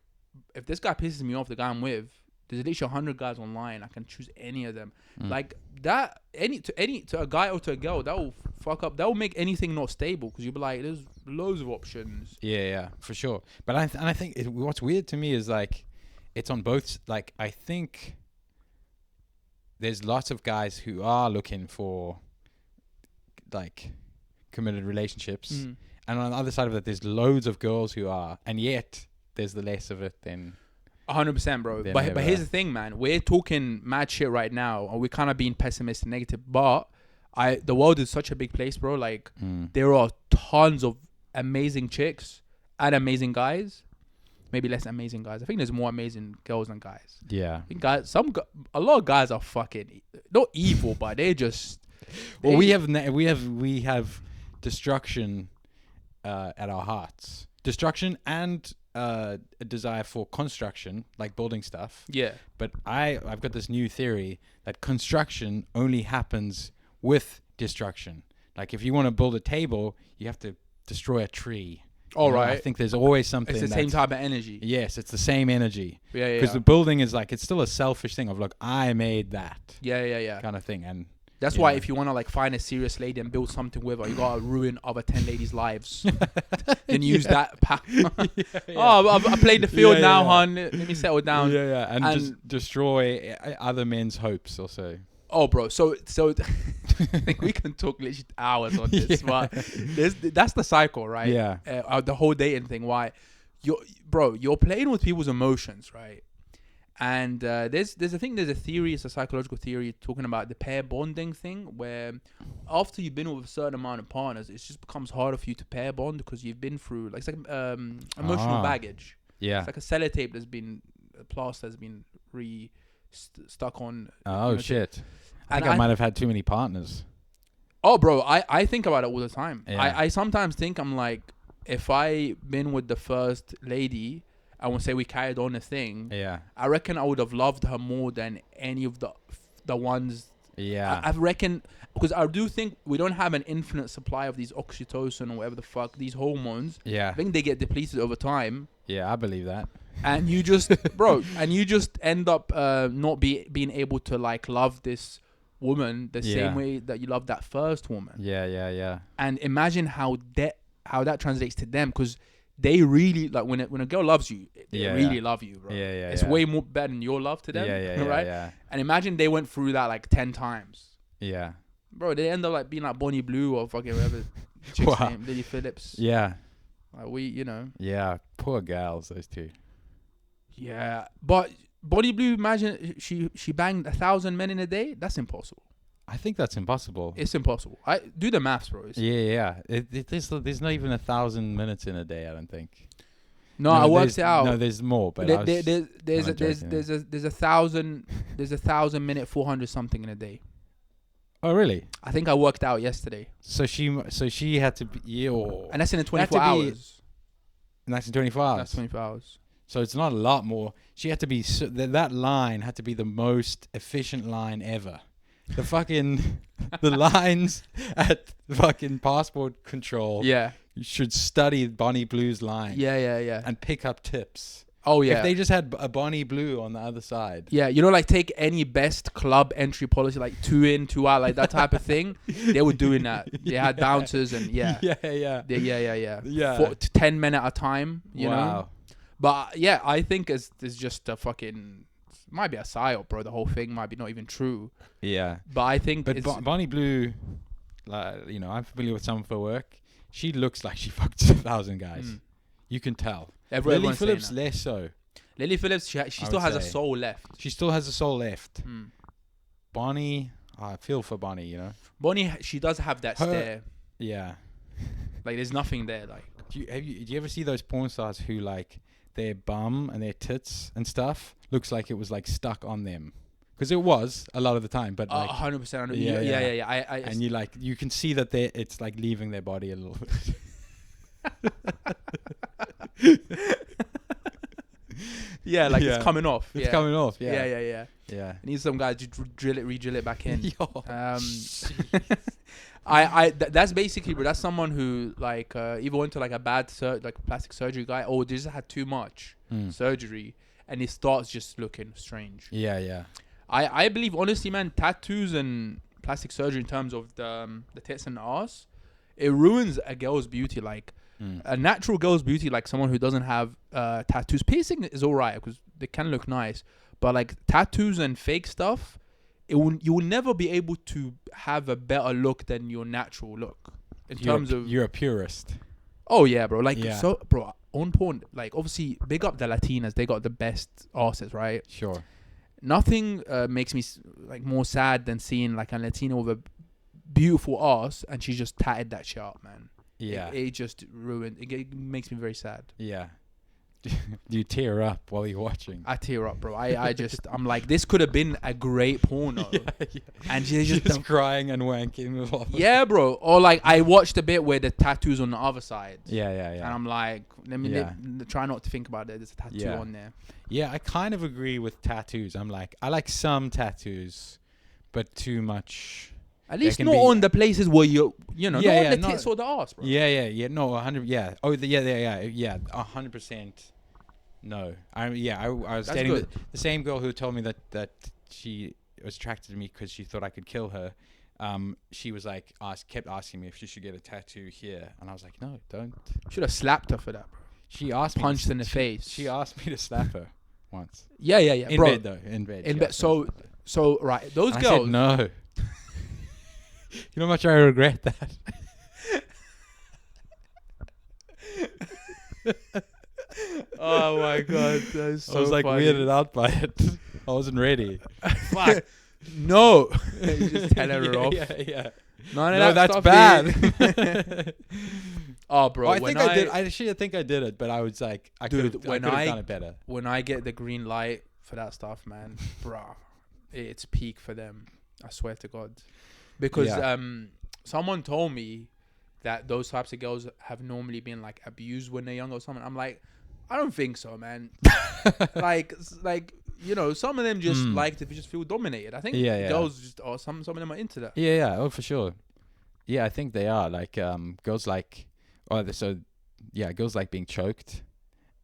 if this guy pisses me off, the guy I'm with, there's at least 100 guys online. I can choose any of them. Like that, to a guy or to a girl, that will fuck up. That will make anything not stable, because you'll be like, there's loads of options. Yeah, for sure. But I think what's weird to me is like, it's on both. Like, I think there's lots of guys who are looking for like committed relationships, and on the other side of it, there's loads of girls who are, and yet there's the less of it than. 100%, bro. But here's the thing, man. We're talking mad shit right now, and we're kind of being pessimistic, negative. But the world is such a big place, bro. Like there are tons of amazing chicks, and amazing guys. Maybe less amazing guys. I think there's more amazing girls than guys. Yeah. I think a lot of guys are fucking not evil, but they just. Well, we have destruction at our hearts. Destruction and a desire for construction, like building stuff. Yeah. But I've got this new theory that construction only happens with destruction. Like if you want to build a table, you have to destroy a tree. All right. I think there's always something. It's the same type of energy. Yes, it's the same energy. Yeah. Because the building is like, it's still a selfish thing of look, I made that. Yeah. Kind of thing. And that's why if you want to like find a serious lady and build something with her, you gotta ruin other 10 ladies' lives. Then use that power. Oh, I played the field now, hon. Let me settle down. Yeah. And just destroy other men's hopes also. Oh, bro. So I think we can talk literally hours on this, but that's the cycle, right? Yeah. The whole dating thing. Why, you're playing with people's emotions, right? And there's a theory, it's a psychological theory talking about the pair bonding thing, where after you've been with a certain amount of partners, it just becomes harder for you to pair bond because you've been through like it's like emotional baggage. Yeah. It's like a sellotape that's been a plaster has been stuck on. Oh shit! I think I might have had too many partners. Oh, bro, I think about it all the time. Yeah. I sometimes think I'm like, if I been with the first lady, I would say we carried on a thing. Yeah. I reckon I would have loved her more than any of the ones. Yeah. I reckon, because I do think we don't have an infinite supply of these oxytocin or whatever the fuck, these hormones. Yeah. I think they get depleted over time. Yeah, I believe that. And you just, bro, end up not being able to like love this woman the same way that you love that first woman. Yeah. And imagine how that translates to them, because they really like when a girl loves you, they really love you, bro. Yeah. It's way more better than your love to them. Yeah, right? Yeah. And imagine they went through that like 10 times. Yeah. Bro, they end up like being like Bonnie Blue or fucking whatever chick's name, Lily Phillips. Yeah. Like Yeah, poor gals, those two. Yeah, but Bonnie Blue, imagine she banged 1,000 men in a day. That's impossible. I think that's impossible. It's impossible. I do the maths, bro. Yeah. There's not even 1,000 minutes in a day, I don't think. No, I worked it out. No, there's more, but there's 1,000 minute 400 something in a day. Oh, really? I think I worked out yesterday. So she had to be, and that's in the 24 hours. And that's in 24 hours. That's 24 hours. So it's not a lot more. She had to be that line had to be the most efficient line ever. The fucking the lines at fucking passport control. Yeah. You should study Bonnie Blue's line. Yeah. And pick up tips. Oh yeah. If they just had a Bonnie Blue on the other side. Yeah, like take any best club entry policy, like 2 in, 2 out, like that type of thing. They were doing that. They had bouncers and yeah. Yeah. 10 men at a time. You know. But yeah, I think it's just a fucking. Might be a psyop, bro. The whole thing might be not even true. Yeah. But I think. But Bonnie Blue, like, I'm familiar with some of her work. She looks like she fucked 1,000 guys. You can tell. Lily Phillips less so. Lily Phillips, she still has a soul left. She still has a soul left. Bonnie, I feel for Bonnie, Bonnie, she does have that stare. Yeah. Like there's nothing there. Like. Do you ever see those porn stars who like their bum and their tits and stuff looks like it was like stuck on them? Because it was a lot of the time, but like 100%. Yeah. And you can see that it's like leaving their body a little bit. Yeah, like it's coming off. It's coming off. Yeah. Yeah. Need some guy to re-drill it back in. Yo. That's basically, bro. That's someone who like either went to like a bad plastic surgery guy, or just had too much surgery, and it starts just looking strange. Yeah. I believe honestly, man, tattoos and plastic surgery in terms of the tits and the ass, it ruins a girl's beauty. Like a natural girl's beauty, like someone who doesn't have tattoos. Piercing is alright because they can look nice, but like tattoos and fake stuff, you will never be able to have a better look than your natural look. You're a purist. Oh yeah, bro. Like so, bro. On porn, like obviously, big up the Latinas. They got the best asses, right? Sure. Nothing makes me like more sad than seeing like a Latina with a beautiful ass and she just tatted that shit up, man. Yeah. It just ruined. It makes me very sad. Yeah. Do you tear up while you're watching? I tear up, bro. I just, I'm like, this could have been a great porno. Yeah. And she's just crying and wanking with all. Yeah, bro. Or like, I watched a bit where the tattoo's on the other side. Yeah. And I'm like, let me try not to think about it. There's a tattoo on there. Yeah, I kind of agree with tattoos. I'm like, I like some tattoos, but too much. At least not on the places where you know, not on the tits or the ass, bro. Yeah. No, 100. Yeah. Oh, yeah. 100%. No, I was That's dating good. the same girl who told me that she was attracted to me because she thought I could kill her. She was like, kept asking me if she should get a tattoo here, and I was like, no, don't. Should have slapped her for that, bro. She asked me punched in the face. She asked me to slap her once. Yeah. In bro. bed though. In bed. So right, those and girls. I said no. You know how much I regret that. Oh my god, that's so I was like funny. weirded out by it. I wasn't ready. Fuck. No. You just tell her off. Yeah. No, that's bad. Oh, bro. I think I did. I think I did it, but I was like, I could have done it better. When I get the green light for that stuff, man, bruh, it's peak for them. I swear to God. Because someone told me that those types of girls have normally been like abused when they're young or something. I'm like, I don't think so, man. like you know, some of them just like to just feel dominated. I think girls just, or some of them are into that. Yeah. Oh, for sure. Yeah, I think they are like girls like. Girls like being choked,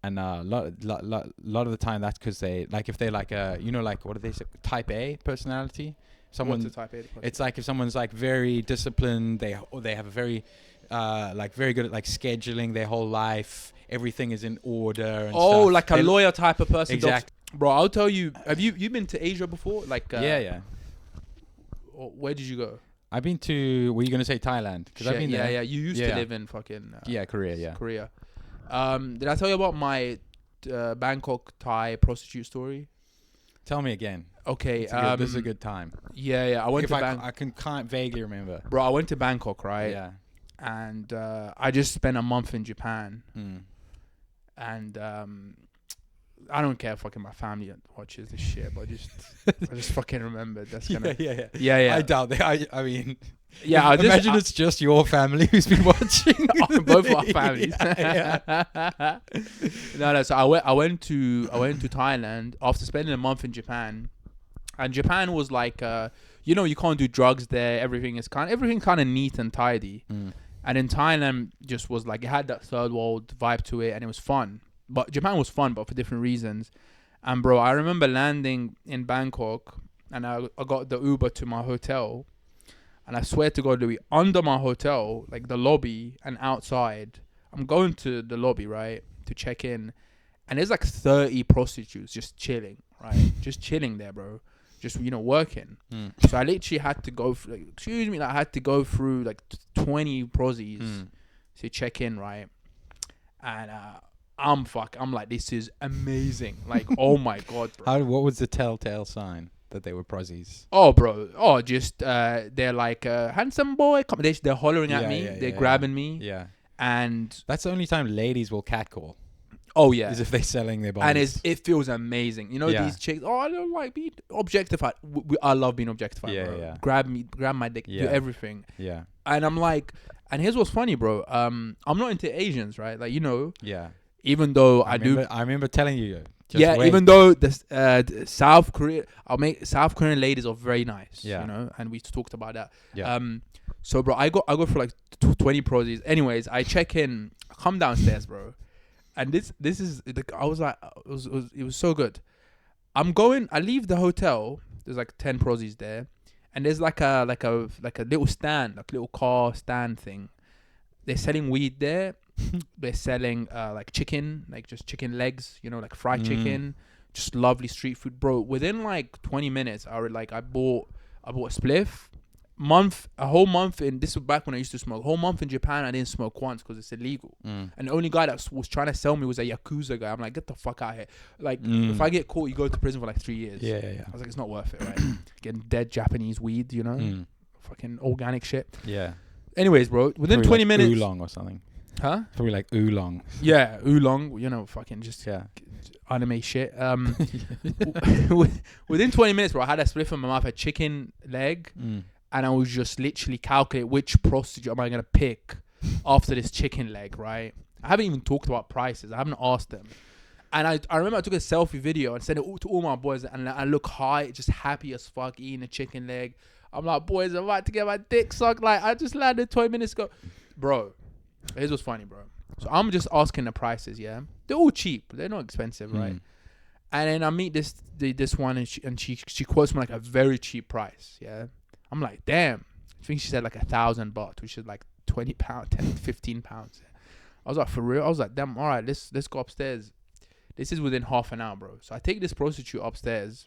and lot of the time that's because they like if they're like like what do they say, type A personality. Someone What's a type A? It's like if someone's like very disciplined, they have a very very good at like scheduling their whole life. Everything is in order. And stuff. Like a lawyer type of person. Exactly. Bro, I'll tell you. Have you been to Asia before? Like yeah. Where did you go? I've been to. Were you gonna say Thailand? Because I've been there. Yeah. You used to live in fucking. Korea. Yeah. Korea. Did I tell you about my Bangkok Thai prostitute story? Tell me again. Okay. This is a good time. Yeah. I went to Bangkok. I can't vaguely remember. Bro, I went to Bangkok, right? Yeah. And I just spent a month in Japan. And I don't care if fucking my family watches this shit, but I just fucking remembered. That's gonna. Yeah. I doubt that. I mean. Yeah, imagine it's just your family who's been watching. Both of our families. No. So I went to Thailand after spending a month in Japan, and Japan was like, you can't do drugs there. Everything kind of neat and tidy. And in Thailand, just was like it had that third world vibe to it, and it was fun. But Japan was fun, but for different reasons. And bro, I remember landing in Bangkok, and I got the Uber to my hotel. And I swear to God, Louis, under my hotel, like the lobby and outside, I'm going to the lobby, right, to check in. And there's like 30 prostitutes just chilling, right? Just chilling there, bro. Just, working. So I literally had to go, I had to go through like 20 prosies to check in, right? And I'm like, this is amazing. Like, oh my God, bro. What was the telltale sign that they were prosies? Oh, bro. Oh, just they're like, handsome boy. They're hollering at me. They're grabbing me. Yeah. And that's the only time ladies will catcall. Oh, yeah. Is if they're selling their bodies. And it feels amazing. These chicks, I don't like being objectified. I love being objectified, bro. Yeah. Grab my dick, do everything. Yeah. And I'm like, and here's what's funny, bro. I'm not into Asians, right? Like, Yeah. Even though I remember telling you. Even though the South Korean ladies are very nice, and we talked about that. Yeah. So bro, I go for like 20 prosies. Anyways, I check in, come downstairs, bro, and this is I was like, it was so good. I leave the hotel. There's like 10 prosies there, and there's like a little stand, like little car stand thing. They're selling weed there. They're selling like chicken, like just chicken legs, like fried chicken, just lovely street food, bro. Within like 20 minutes, I bought a spliff. A whole month in, this was back when I used to smoke. A whole month in Japan, I didn't smoke once because it's illegal. And the only guy that was trying to sell me was a Yakuza guy. I'm like, get the fuck out of here. Like, if I get caught, you go to prison for like 3 years. Yeah. I was like, it's not worth it, right? Getting dead Japanese weed, fucking organic shit. Yeah. Anyways, bro, within Probably 20 like minutes. oolong or something. Huh? Probably like oolong. Yeah, oolong. You know, fucking just Yeah. anime shit. Within 20 minutes, bro, I had a spliff in my mouth, a chicken leg, and I was just literally calculate which prostitute am I gonna pick after this chicken leg, right? I haven't even talked about prices. I haven't asked them. And I remember I took a selfie video and sent it to all my boys, and I look high, just happy as fuck, eating a chicken leg. I'm like, boys, I'm about to get my dick sucked. Like, I just landed 20 minutes ago. Bro, here's what's funny, bro. So I'm just asking the prices, yeah? They're all cheap. They're not expensive, right? And then I meet this one, and she quotes me like a very cheap price, yeah? I'm like, damn. I think she said like 1,000 baht, which is like 20 pounds, 10, 15 pounds. I was like, for real? I was like, damn, all right, let's go upstairs. This is within half an hour, bro. So I take this prostitute upstairs.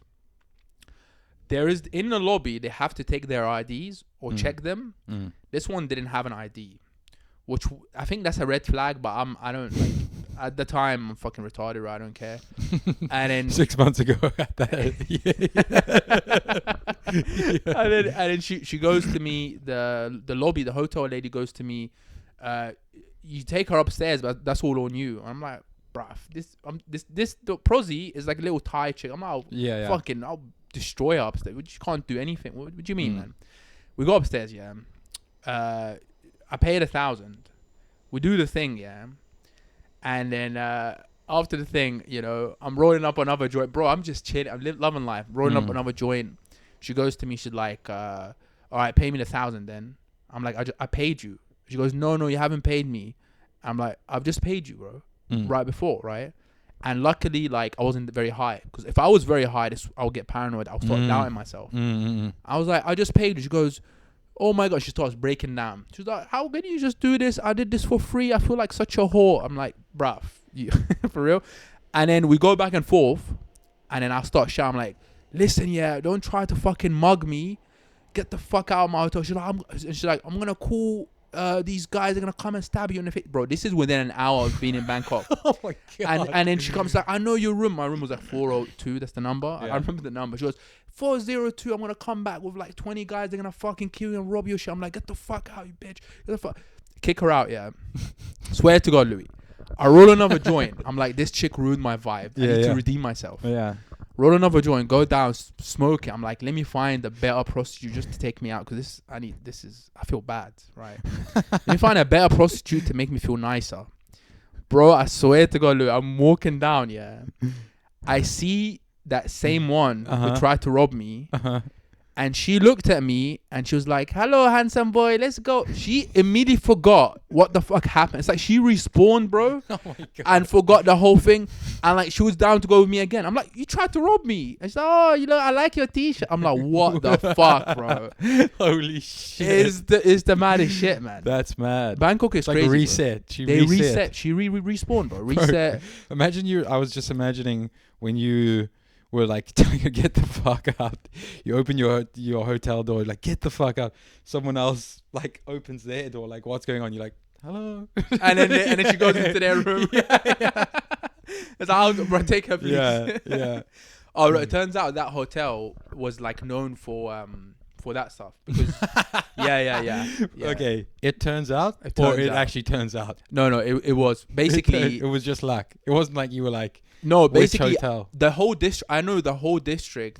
There is, in the lobby, they have to take their IDs or check them. This one didn't have an ID, which I think that's a red flag, but I don't, like, at the time, I'm fucking retarded, right? I don't care. And then 6 months ago at that. And then she goes to me, the lobby, the hotel lady goes to me, you take her upstairs, but that's all on you. I'm like, bruh, this prosy is like a little Thai chick. I'm like, fucking, I'll destroy her upstairs. You can't do anything. What do you mean, man? We go upstairs, yeah. I paid 1,000. We do the thing, yeah. And then after the thing, you know, I'm rolling up another joint. Bro, I'm just chilling. I'm loving life. Rolling up another joint. She goes to me. She's like, all right, pay me 1,000 then. I'm like, I paid you. She goes, no, you haven't paid me. I'm like, I've just paid you, bro. Right before, right? And luckily, like, I wasn't very high. Because if I was very high, I'll get paranoid. I'll start doubting myself. I was like, I just paid you. She goes, oh my God. She starts breaking down. She's like, how can you just do this? I did this for free. I feel like such a whore. I'm like, bruv, for real? And then we go back and forth. And then I start shouting, I'm like, listen, yeah, don't try to fucking mug me. Get the fuck out of my hotel. She's like, I'm going to call... these guys are gonna come and stab you in the face, bro. This is within an hour of being in Bangkok. Oh my God. And then she comes like, I know your room. My room was like 402. That's the number. I remember the number. She goes, 402. I'm gonna come back with like 20 guys. They're gonna fucking kill you and rob your shit. I'm like, get the fuck out, you bitch. Get the fuck. Kick her out, yeah. Swear to God, Louis. I roll another joint. I'm like, this chick ruined my vibe. I need to redeem myself. Yeah. Roll another joint, go down, smoke it. I'm like, let me find a better prostitute just to take me out, because I feel bad, right? Let me find a better prostitute to make me feel nicer. Bro, I swear to God, look, I'm walking down, yeah. I see that same one who tried to rob me. And she looked at me and she was like, hello, handsome boy, let's go. She immediately forgot what the fuck happened. It's like she respawned, bro. Oh my God. And forgot the whole thing. And like, she was down to go with me again. I'm like, you tried to rob me. And she's like, oh, you know, I like your t-shirt. I'm like, what the fuck, bro? Holy shit. It's the maddest shit, man. That's mad. Bangkok is crazy, like reset. Bro. They reset. She respawned, bro. Reset. Bro, imagine I was just imagining when you... were like telling her, get the fuck out. You open your hotel door, like, get the fuck out. Someone else like opens their door, like, what's going on? You're like, hello. And then she goes into their room. It's like, bro, take her, please. Yeah. Oh, it turns out that hotel was like known for that stuff, because yeah. Okay, it turns out, or it actually turns out. No, it was basically it was just luck. It wasn't like you were like, no, basically the whole district. I know the whole district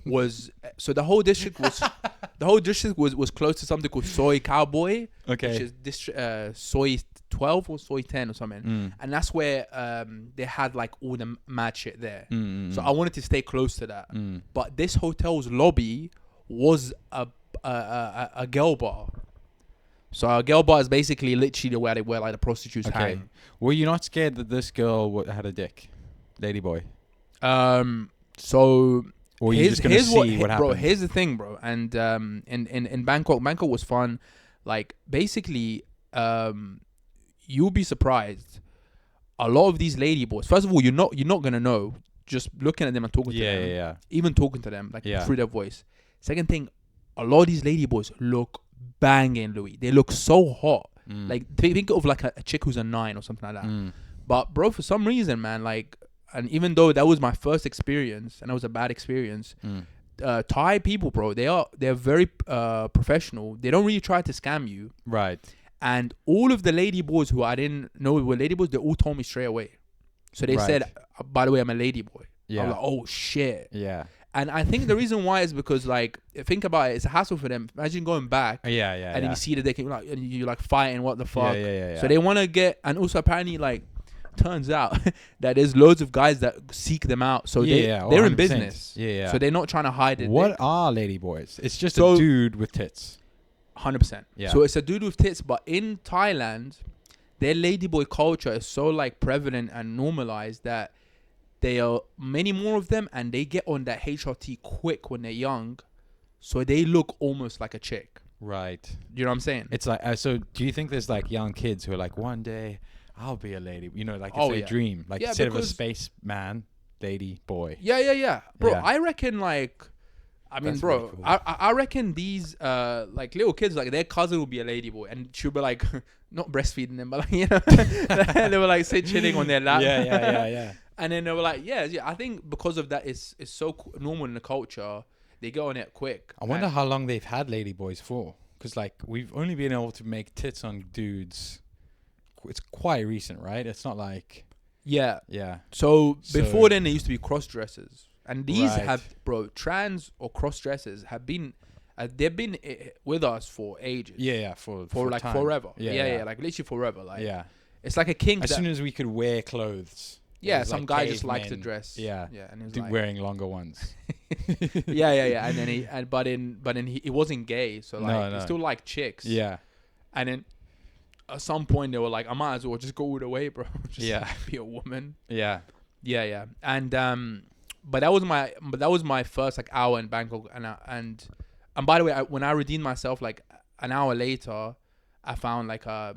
was the whole district was close to something called Soy Cowboy. Okay, which is Soy 12 or Soy 10 or something, and that's where they had like all the mad shit there. So I wanted to stay close to that, but this hotel's lobby was a girl bar. So a girl bar is basically literally where like the prostitutes hang. Were you not scared that this girl had a dick, lady boy? So or were you just gonna see what happened? Bro, here's the thing, bro. And in Bangkok was fun. Like basically, you'll be surprised. A lot of these lady boys. First of all, you're not gonna know just looking at them and talking to them. Yeah. Even talking to them like through their voice. Second thing, a lot of these lady boys look banging, Louis. They look so hot. Like, think of like a chick who's a 9 or something like that. But bro, for some reason, man, like, and even though that was my first experience and that was a bad experience, Thai people, bro, they're very professional. They don't really try to scam you. Right. And all of the lady boys who I didn't know were lady boys, they all told me straight away. So they said, by the way, I'm a lady boy. Yeah. I was like, oh shit. Yeah. And I think the reason why is because, like, think about it, it's a hassle for them. Imagine going back. Yeah. And then you see that they can, like, and you like fighting, what the fuck. Yeah. So they want to get, and also apparently, like, turns out that there's loads of guys that seek them out. So they're in business. Yeah. So they're not trying to hide it. What are lady boys? It's just a dude with tits. 100%. Yeah. So it's a dude with tits, but in Thailand, their ladyboy culture is so like prevalent and normalized that there are many more of them, and they get on that HRT quick when they're young, so they look almost like a chick. Right. You know what I'm saying? It's like so. Do you think there's like young kids who are like, one day I'll be a lady? You know, like it's their dream. Like instead of a space man, lady boy. Yeah. Bro, Yeah. I reckon like. I mean, That's bro, really cool. I reckon these like little kids, like their cousin will be a lady boy, and she'll be like not breastfeeding them, but like, you know, they were like sit chilling on their lap. Yeah. And then they were like, yeah. I think because of that, it's so normal in the culture. They go on it quick. I wonder how long they've had lady boys for, because like we've only been able to make tits on dudes. It's quite recent, right? It's not like yeah. So Before then, there used to be cross dressers. And these Right. have, bro, trans or cross dressers have been, they've been with us for ages. Yeah, for like time. forever. Yeah, Like literally forever. Like, yeah. it's like a kink. As soon as we could wear clothes. Yeah, it was some like guy just liked to cavemen. dress. Yeah, and he was like, wearing longer ones. yeah. And then but then he wasn't gay, so like No. he still liked chicks. Yeah, And then at some point they were like, I might as well just go all the way, bro. Just Yeah. be a woman. yeah. Yeah. And but that was my first like hour in Bangkok, and by the way, when I redeemed myself, like an hour later, I found like a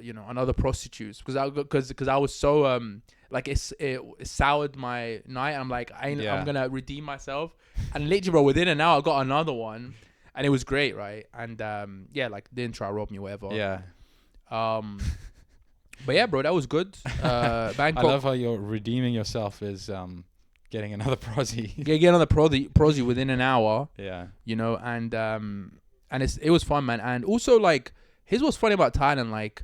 you know, another prostitute because I was so like it soured my night. I'm like I'm gonna redeem myself, and literally, bro, within an hour I got another one, and it was great, right? And like didn't try to rob me or whatever. Yeah. But yeah, bro, that was good. Bangkok. I love how you're redeeming yourself as getting another prosy. Get another prosy within an hour. Yeah. You know, and it was fun, man. And also, like, here's what's funny about Thailand. Like,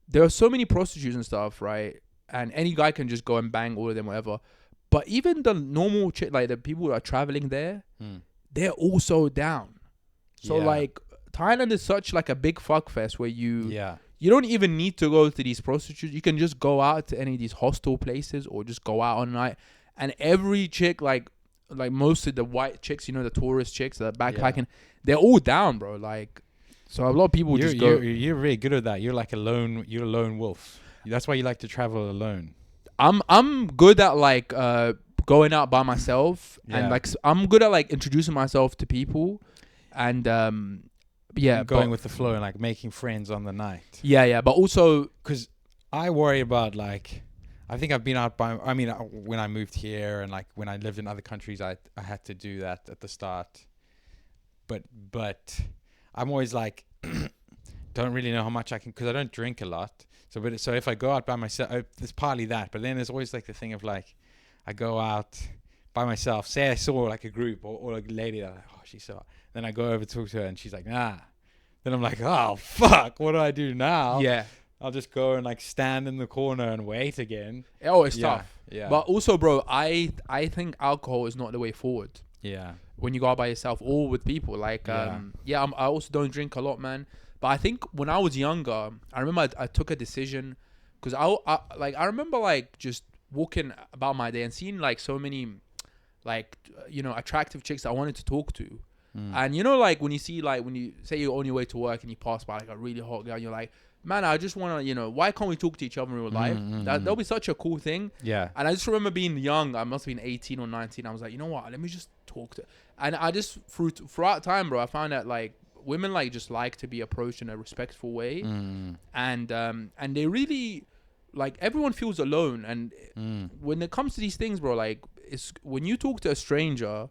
there are so many prostitutes and stuff, right? And any guy can just go and bang all of them, whatever. But even the normal like the people who are traveling there, they're also down. So like, Thailand is such like a big fuck fest where you don't even need to go to these prostitutes. You can just go out to any of these hostel places or just go out on night. And every chick, like most of the white chicks, you know, the tourist chicks, the backpacking, they're all down, bro. Like, so a lot of people just go. You're really good at that. You're like you're a lone wolf. That's why you like to travel alone. I'm good at like going out by myself, and like I'm good at like introducing myself to people, and going with the flow and like making friends on the night. Yeah, but also because I worry about like, I think I've been out when I moved here and like when I lived in other countries, I had to do that at the start. But I'm always like, don't really know how much I can, because I don't drink a lot. So if I go out by myself, there's partly that. But then there's always like the thing of like, I go out by myself. Say I saw like a group or a lady that, like, oh, she's so. Then I go over to talk to her and she's like, nah. Then I'm like, oh fuck, what do I do now? Yeah. I'll just go and like stand in the corner and wait again. Oh, it's tough. Yeah. But also, bro, I think alcohol is not the way forward. Yeah. When you go out by yourself or with people, like, I also don't drink a lot, man. But I think when I was younger, I remember I took a decision because I remember like just walking about my day and seeing like so many, like, you know, attractive chicks I wanted to talk to. And you know, like when you see, like when you say you're on your way to work and you pass by like a really hot girl, and you're like, man, I just want to, you know, why can't we talk to each other in real life? That'll be such a cool thing. Yeah. And I just remember being young. I must have been 18 or 19. I was like, you know what? Let me just talk to. And I just throughout time, bro, I found that like women like just like to be approached in a respectful way, and they really like everyone feels alone. And when it comes to these things, bro, like it's when you talk to a stranger,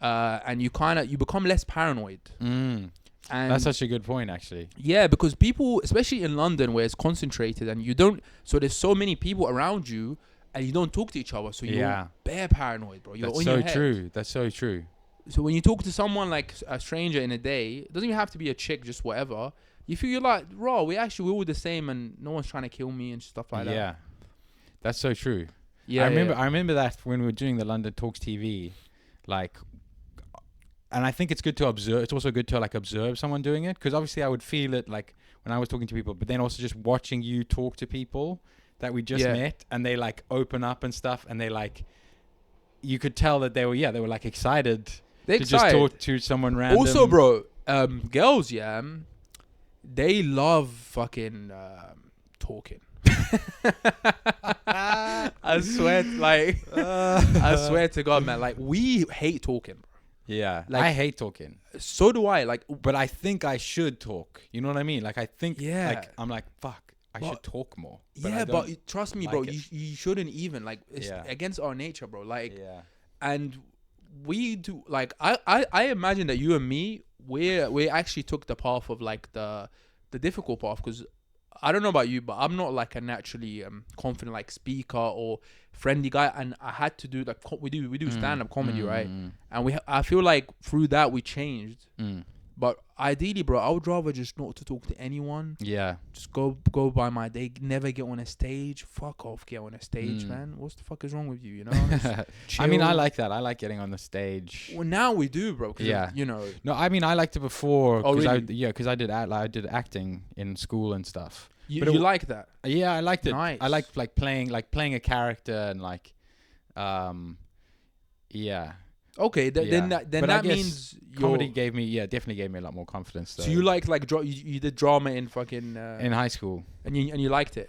and you become less paranoid. And that's such a good point, actually. Yeah, because people, especially in London where it's concentrated and you don't, so there's so many people around you, and you don't talk to each other, so you're Yeah. bare paranoid, bro. You're That's on so your head. true. That's so true. So when you talk to someone like a stranger in a day, it doesn't even have to be a chick, just whatever. You feel you're like, raw. We're all the same, and no one's trying to kill me and stuff like that. Yeah. That's so true. Yeah, I remember that when we were doing the London Talks TV, like, and I think it's good to observe. It's also good to like observe someone doing it, because obviously I would feel it like when I was talking to people, but then also just watching you talk to people that we just met, and they like open up and stuff, and they like, you could tell that they were like excited just talk to someone random. Also, bro, girls, they love fucking talking. I swear, I swear to God, man. Like, we hate talking, bro. Yeah, like, I hate talking. So do I. Like, but I think I should talk. You know what I mean? Like, I think, like, I'm like, fuck, I should talk more. But but trust me, like bro. You shouldn't even, like, it's against our nature, bro. Like, and we do, like, I imagine that you and me, we actually took the path of like the difficult path, because I don't know about you, but I'm not like a naturally confident like speaker or friendly guy, and I had to do like we do stand up comedy, right? And I feel like through that we changed. But ideally, bro, I would rather just not to talk to anyone. Yeah. Just go by my day. Never get on a stage. Fuck off, get on a stage, man. What the fuck is wrong with you? You know. I mean, I like that. I like getting on the stage. Well, now we do, bro. Yeah. You know. No, I mean, I liked it before. Oh, really? Because I did acting in school and stuff. You like that? Yeah, I liked it. Nice. I liked playing a character and like, yeah. Okay, then that means comedy definitely gave me a lot more confidence. So you like you did drama in fucking in high school, and you liked it.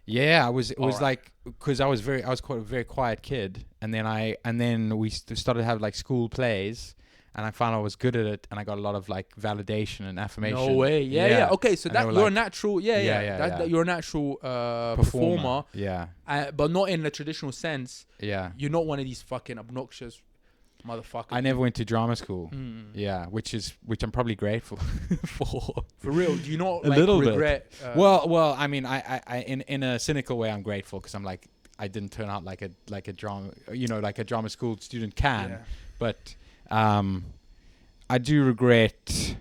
Yeah, it was like, because I was quite a very quiet kid, and then we started to have like school plays, and I found I was good at it, and I got a lot of like validation and affirmation. No way. Yeah. Okay, so that you're a natural. That you're a natural performer. Yeah. But not in the traditional sense. Yeah. You're not one of these fucking obnoxious motherfucker. I never went to drama school. Yeah, which I'm probably grateful for. For real, do you not a little regret? Bit. Well, I mean, I in a cynical way, I'm grateful, because I'm like, I didn't turn out like a drama, like a drama school student can. Yeah. But I do regret.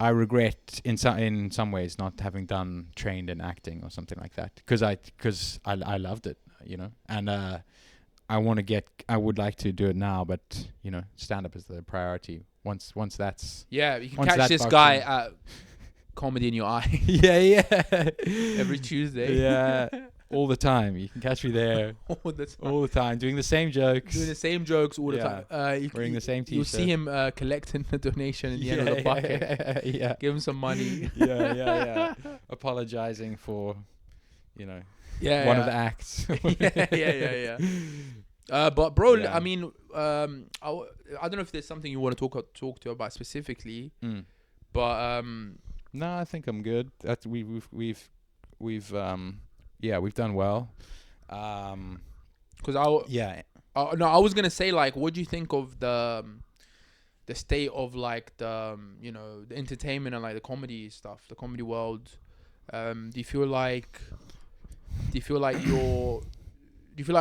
I regret in some ways not having trained in acting or something like that, because I loved it, and. I would like to do it now, but stand up is the priority. Once that's you can catch this guy at Comedy in Your Eye. yeah. Every Tuesday. Yeah, all the time. You can catch me there all the time, doing the same jokes all the time. Wearing the same T-shirt. You'll see him collecting the donation in the end of the bucket. Yeah. Give him some money. Yeah. Apologizing for, one of the acts. yeah. But bro, I mean, I don't know if there's something you want to talk to about specifically, but no, I think I'm good. That we've done well. Because I was gonna say, like, what do you think of the state of like the entertainment and like the comedy stuff, the comedy world? Do you feel like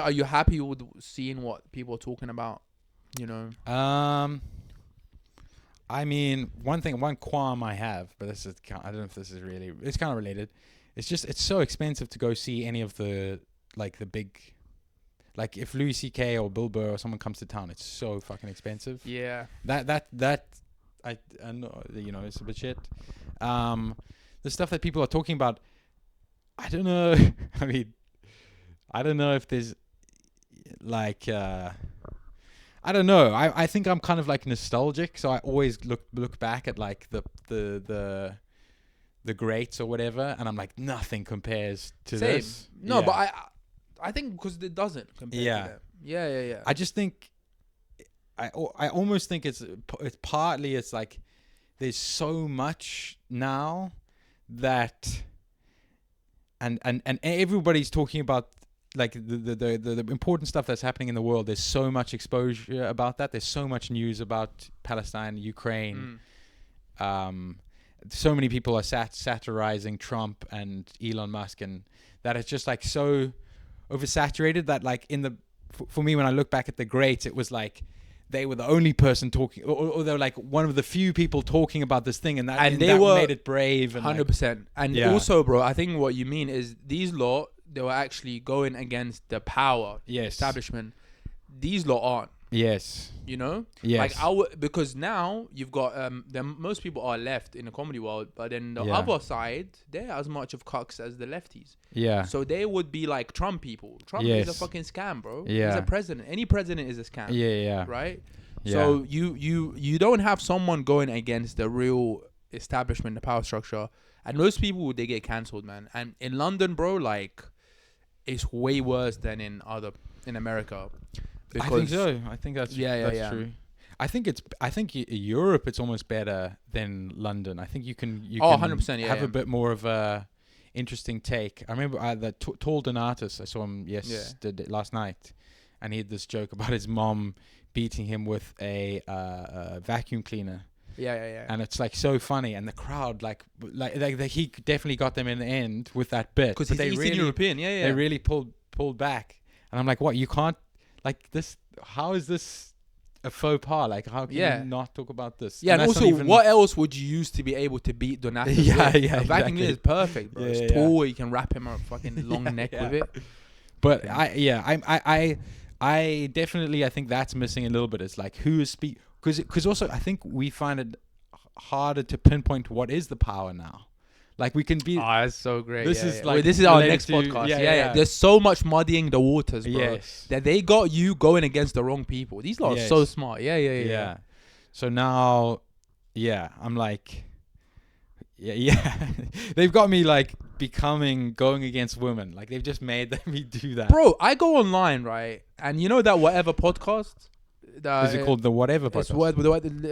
are you happy with seeing what people are talking about? I mean, one qualm I have, but I don't know if this is really, it's kind of related. It's so expensive to go see any of the like the big, like if Louis C.K. or Bill Burr or someone comes to town, it's so fucking expensive. Yeah. That I know, it's a bit shit. The stuff that people are talking about, I don't know. I mean, I don't know if there's like I don't know. I think I'm kind of like nostalgic, so I always look back at like the greats or whatever, and I'm like, nothing compares to this. No, but I think because it doesn't compare to them. Yeah. I just think I almost think it's partly it's like there's so much now that and everybody's talking about like the important stuff that's happening in the world. There's so much exposure about that. There's so much news about Palestine, Ukraine. So many people are satirizing Trump and Elon Musk, and that it's just like so oversaturated that like for me when I look back at the greats, it was like they were the only person talking, or they were like one of the few people talking about this thing, and that made it brave. 100%. And also, bro, I think what you mean is these lot, they were actually going against the power establishment. These lot aren't. Yes. You know? Yes. Like because now you've got most people are left in the comedy world, but then the other side, they're as much of cucks as the lefties. Yeah. So they would be like Trump people. Trump is a fucking scam, bro. Yeah. He's a president. Any president is a scam. Yeah. Right? Yeah. So you don't have someone going against the real establishment, the power structure. And most people, they get cancelled, man. And in London, bro, like, it's way worse than in America. I think so. I think that's true. I think Europe, it's almost better than London. I think you can 100%, have a bit more of a interesting take. I remember the Tall Donatus, I saw him last night, and he had this joke about his mom beating him with a vacuum cleaner. Yeah. And it's like so funny, and the crowd like he definitely got them in the end with that bit because he's Eastern European. They really pulled back, and I'm like, what? You can't like this? How is this a faux pas? Like, how can you not talk about this? Yeah, and also, what else would you use to be able to beat Donatus? Yeah, a vacuum cleaner is perfect, bro. It's tall. You can wrap him up fucking long neck with it. But I definitely I think that's missing a little bit. It's like who is because also I think we find it harder to pinpoint what is the power now. Like we can be. Oh, that's so great. This is like this is our next podcast. Yeah. There's so much muddying the waters, bro. Yes. That they got you going against the wrong people. These lot are so smart. Yeah. So now, I'm like, they've got me like going against women. Like they've just made me do that. Bro, I go online, right? And you know that Whatever podcast? Is it called the Whatever podcast?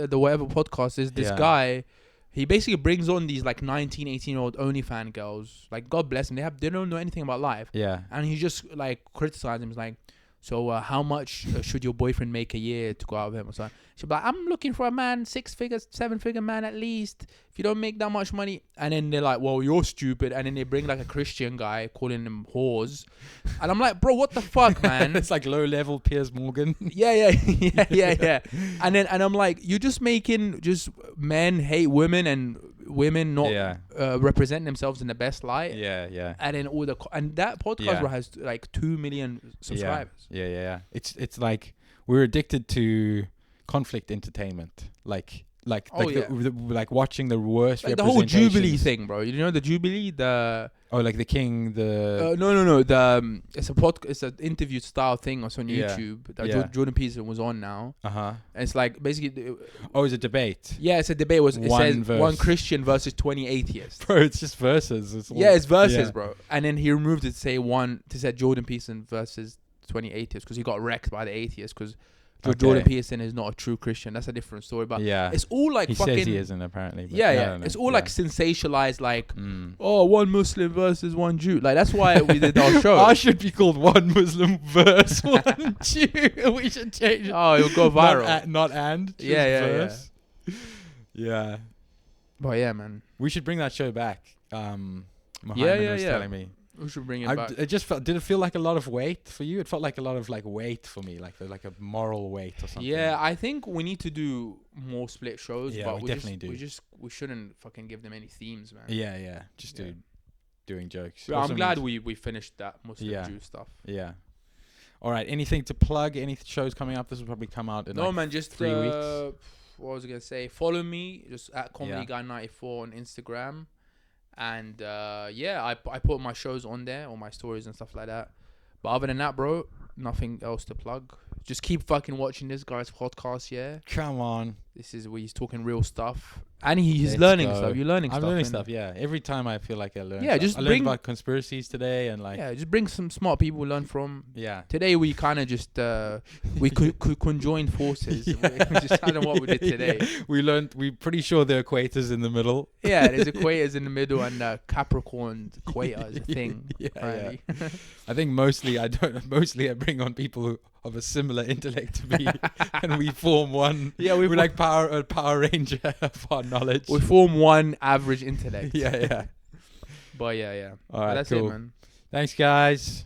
The Whatever podcast is this guy. He basically brings on these like 19, 18-year-old OnlyFans girls. Like, God bless them. They don't know anything about life. Yeah. And he just like criticizes him. He's like, so how much should your boyfriend make a year to go out with him or something? She'll be like, I'm looking for a man, 6-figure, 7-figure man at least. If you don't make that much money. And then they're like, well, you're stupid. And then they bring like a Christian guy calling them whores. And I'm like, bro, what the fuck, man? It's like low-level Piers Morgan. Yeah. And I'm like, you're just making just men hate women and women not represent themselves in the best light. Yeah. And then and that podcast has like 2 million subscribers. Yeah. It's like we're addicted to conflict entertainment. Like watching the worst like the whole Jubilee thing, bro. You know the Jubilee, like the king, no. It's an interview style thing on YouTube that Jordan Peterson was on now. And it's like basically. It's a debate. Yeah, it's a debate. It says one Christian versus 20 atheists. Bro, it's just verses. It's verses, bro. And then he removed it to say Jordan Peterson versus 20 atheists because he got wrecked by the atheists because. Jordan Peterson is not a true Christian. That's a different story. But it's all like he fucking. Says he isn't apparently. But It's all like sensationalized, like one Muslim versus one Jew. Like that's why we did our show. Ours should be called one Muslim versus one Jew. We should change it. Oh, it'll go viral. Not and. Verse. Yeah. But yeah, man. We should bring that show back. Muhammad was telling me. We should bring it back. It just felt. Did it feel like a lot of weight for you? It felt like a lot of like weight for me, like a moral weight or something. Yeah, I think we need to do more split shows. Yeah, but we definitely do. We shouldn't fucking give them any themes, man. Yeah. Just doing jokes. Yeah, I'm glad we finished that Muslim Jew stuff. Yeah. All right. Anything to plug? Any shows coming up? This will probably come out in just 3 weeks. What was I gonna say? Follow me just at ComedyGuy94 on Instagram. And I put my shows on there, all my stories and stuff like that. But other than that, bro, nothing else to plug. Just keep fucking watching this guy's podcast, yeah? Come on. This is where he's talking real stuff. And he's learning stuff. You're learning stuff. I'm learning stuff, yeah. Every time I feel like I learn stuff. I learned about conspiracies today and like... Yeah, just bring some smart people to learn from. Yeah. Today we kind of just... we could conjoin forces. Just kind of what we did today. We're pretty sure there are equators in the middle. Yeah, there's equators in the middle and Capricorn equator is a thing. Yeah. I think mostly I bring on people of a similar intellect to me and we form one. Yeah, we're like a Power Ranger of our knowledge. We form one average intellect. Yeah. But yeah. All right, that's cool. it, man. Thanks, guys.